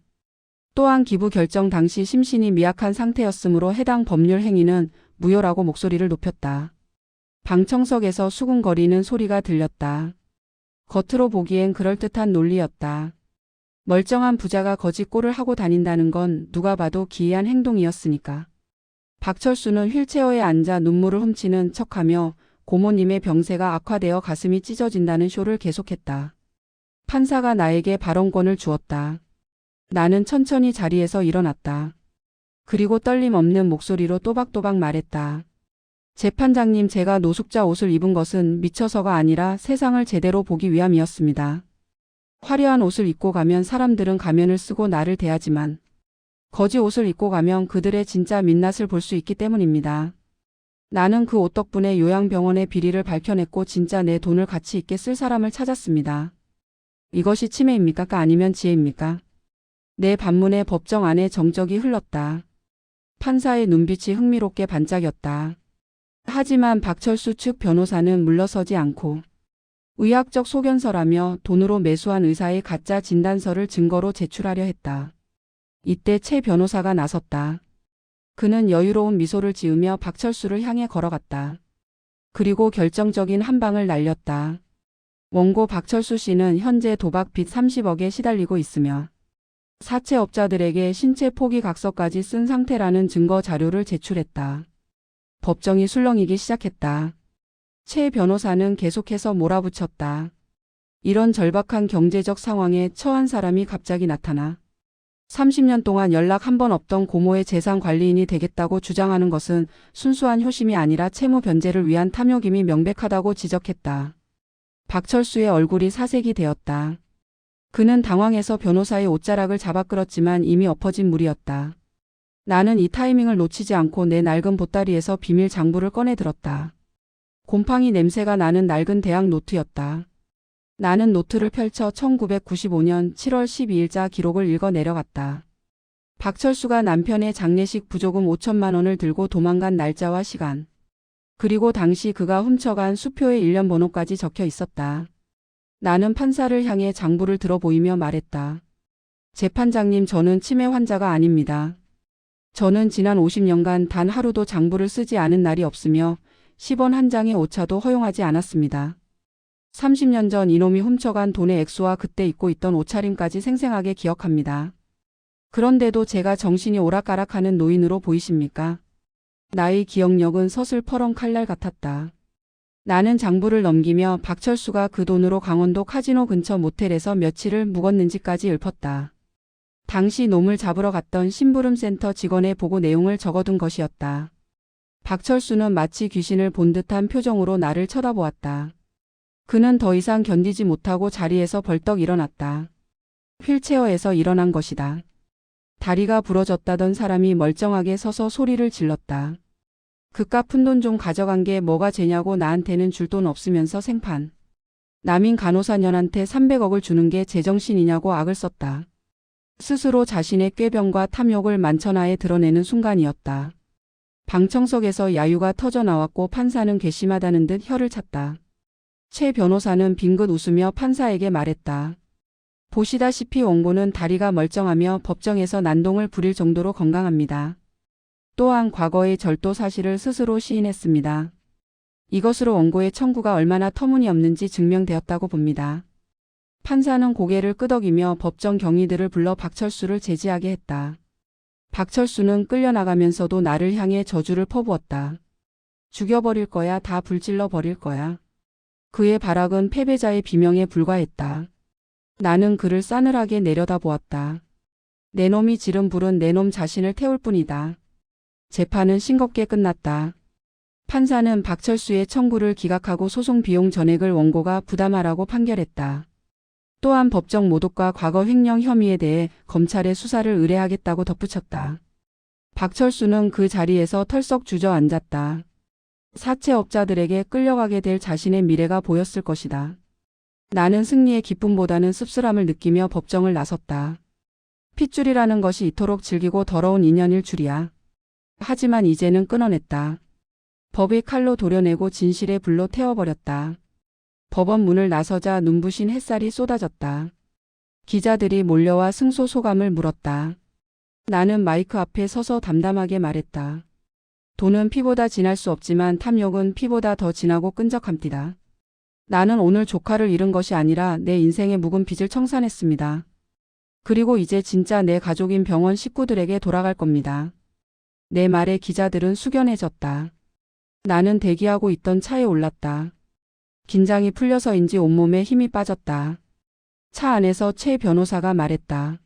또한 기부 결정 당시 심신이 미약한 상태였으므로 해당 법률 행위는 무효라고 목소리를 높였다. 방청석에서 수군거리는 소리가 들렸다. 겉으로 보기엔 그럴듯한 논리였다. 멀쩡한 부자가 거지 꼴을 하고 다닌다는 건 누가 봐도 기이한 행동이었으니까. 박철수는 휠체어에 앉아 눈물을 훔치는 척하며 고모님의 병세가 악화되어 가슴이 찢어진다는 쇼를 계속했다. 판사가 나에게 발언권을 주었다. 나는 천천히 자리에서 일어났다. 그리고 떨림 없는 목소리로 또박또박 말했다. 재판장님, 제가 노숙자 옷을 입은 것은 미쳐서가 아니라 세상을 제대로 보기 위함이었습니다. 화려한 옷을 입고 가면 사람들은 가면을 쓰고 나를 대하지만 거지 옷을 입고 가면 그들의 진짜 민낯을 볼 수 있기 때문입니다. 나는 그 옷 덕분에 요양병원의 비리를 밝혀냈고 진짜 내 돈을 가치 있게 쓸 사람을 찾았습니다. 이것이 치매입니까? 아니면 지혜입니까? 내 반문에 법정 안에 정적이 흘렀다. 판사의 눈빛이 흥미롭게 반짝였다. 하지만 박철수 측 변호사는 물러서지 않고 의학적 소견서라며 돈으로 매수한 의사의 가짜 진단서를 증거로 제출하려 했다. 이때 최 변호사가 나섰다. 그는 여유로운 미소를 지으며 박철수를 향해 걸어갔다. 그리고 결정적인 한 방을 날렸다. 원고 박철수 씨는 현재 도박 빚 30억에 시달리고 있으며 사채업자들에게 신체 포기 각서까지 쓴 상태라는 증거 자료를 제출했다. 법정이 술렁이기 시작했다. 최 변호사는 계속해서 몰아붙였다. 이런 절박한 경제적 상황에 처한 사람이 갑자기 나타나 30년 동안 연락 한 번 없던 고모의 재산 관리인이 되겠다고 주장하는 것은 순수한 효심이 아니라 채무 변제를 위한 탐욕임이 명백하다고 지적했다. 박철수의 얼굴이 사색이 되었다. 그는 당황해서 변호사의 옷자락을 잡아 끌었지만 이미 엎어진 물이었다. 나는 이 타이밍을 놓치지 않고 내 낡은 보따리에서 비밀 장부를 꺼내 들었다. 곰팡이 냄새가 나는 낡은 대학 노트였다. 나는 노트를 펼쳐 1995년 7월 12일자 기록을 읽어 내려갔다. 박철수가 남편의 장례식 부조금 5천만 원을 들고 도망간 날짜와 시간, 그리고 당시 그가 훔쳐간 수표의 일련 번호까지 적혀 있었다. 나는 판사를 향해 장부를 들어 보이며 말했다. 재판장님, 저는 치매 환자가 아닙니다. 저는 지난 50년간 단 하루도 장부를 쓰지 않은 날이 없으며 10원 한 장의 오차도 허용하지 않았습니다. 30년 전 이놈이 훔쳐간 돈의 액수와 그때 입고 있던 옷차림까지 생생하게 기억합니다. 그런데도 제가 정신이 오락가락하는 노인으로 보이십니까? 나의 기억력은 서슬퍼런 칼날 같았다. 나는 장부를 넘기며 박철수가 그 돈으로 강원도 카지노 근처 모텔에서 며칠을 묵었는지까지 읊었다. 당시 놈을 잡으러 갔던 심부름센터 직원의 보고 내용을 적어둔 것이었다. 박철수는 마치 귀신을 본 듯한 표정으로 나를 쳐다보았다. 그는 더 이상 견디지 못하고 자리에서 벌떡 일어났다. 휠체어에서 일어난 것이다. 다리가 부러졌다던 사람이 멀쩡하게 서서 소리를 질렀다. 그깟 푼돈 좀 가져간 게 뭐가 죄냐고, 나한테는 줄 돈 없으면서 생판. 남인 간호사년한테 300억을 주는 게 제정신이냐고 악을 썼다. 스스로 자신의 꾀병과 탐욕을 만천하에 드러내는 순간이었다. 방청석에서 야유가 터져 나왔고 판사는 괘씸하다는 듯 혀를 찼다. 최 변호사는 빙긋 웃으며 판사에게 말했다. 보시다시피 원고는 다리가 멀쩡하며 법정에서 난동을 부릴 정도로 건강합니다. 또한 과거의 절도 사실을 스스로 시인했습니다. 이것으로 원고의 청구가 얼마나 터무니없는지 증명되었다고 봅니다. 판사는 고개를 끄덕이며 법정 경위들을 불러 박철수를 제지하게 했다. 박철수는 끌려나가면서도 나를 향해 저주를 퍼부었다. 죽여버릴 거야, 다 불질러 버릴 거야. 그의 발악은 패배자의 비명에 불과했다. 나는 그를 싸늘하게 내려다보았다. 내 놈이 지른 불은 내 놈 자신을 태울 뿐이다. 재판은 싱겁게 끝났다. 판사는 박철수의 청구를 기각하고 소송 비용 전액을 원고가 부담하라고 판결했다. 또한 법정 모독과 과거 횡령 혐의에 대해 검찰에 수사를 의뢰하겠다고 덧붙였다. 박철수는 그 자리에서 털썩 주저앉았다. 사채업자들에게 끌려가게 될 자신의 미래가 보였을 것이다. 나는 승리의 기쁨보다는 씁쓸함을 느끼며 법정을 나섰다. 핏줄이라는 것이 이토록 질기고 더러운 인연일 줄이야. 하지만 이제는 끊어냈다. 법이 칼로 도려내고 진실의 불로 태워버렸다. 법원 문을 나서자 눈부신 햇살이 쏟아졌다. 기자들이 몰려와 승소 소감을 물었다. 나는 마이크 앞에 서서 담담하게 말했다. 돈은 피보다 진할 수 없지만 탐욕은 피보다 더 진하고 끈적합니다. 나는 오늘 조카를 잃은 것이 아니라 내 인생의 묵은 빚을 청산했습니다. 그리고 이제 진짜 내 가족인 병원 식구들에게 돌아갈 겁니다. 내 말에 기자들은 숙연해졌다. 나는 대기하고 있던 차에 올랐다. 긴장이 풀려서인지 온몸에 힘이 빠졌다. 차 안에서 최 변호사가 말했다.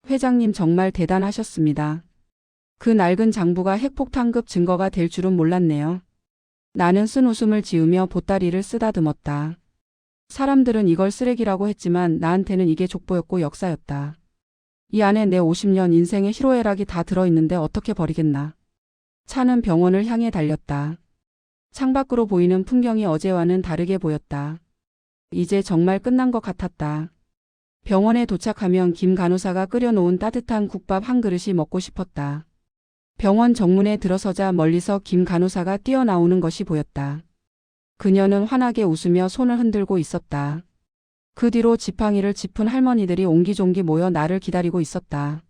회장님 정말 대단하셨습니다. 그 낡은 장부가 핵폭탄급 증거가 될 줄은 몰랐네요. 나는 쓴 웃음을 지으며 보따리를 쓰다듬었다. 사람들은 이걸 쓰레기라고 했지만 나한테는 이게 족보였고 역사였다. 이 안에 내 50년 인생의 희로애락이 다 들어있는데 어떻게 버리겠나. 차는 병원을 향해 달렸다. 창밖으로 보이는 풍경이 어제와는 다르게 보였다. 이제 정말 끝난 것 같았다. 병원에 도착하면 김 간호사가 끓여놓은 따뜻한 국밥 한 그릇이 먹고 싶었다. 병원 정문에 들어서자 멀리서 김 간호사가 뛰어나오는 것이 보였다. 그녀는 환하게 웃으며 손을 흔들고 있었다. 그 뒤로 지팡이를 짚은 할머니들이 옹기종기 모여 나를 기다리고 있었다.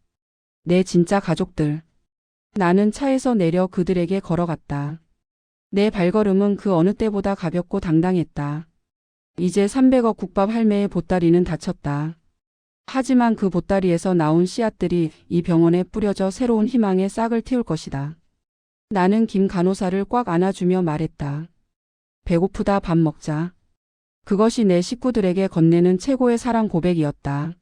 내 진짜 가족들. 나는 차에서 내려 그들에게 걸어갔다. 내 발걸음은 그 어느 때보다 가볍고 당당했다. 이제 300억 국밥 할매의 보따리는 닫혔다. 하지만 그 보따리에서 나온 씨앗들이 이 병원에 뿌려져 새로운 희망의 싹을 틔울 것이다. 나는 김 간호사를 꽉 안아주며 말했다. 배고프다, 밥 먹자. 그것이 내 식구들에게 건네는 최고의 사랑 고백이었다.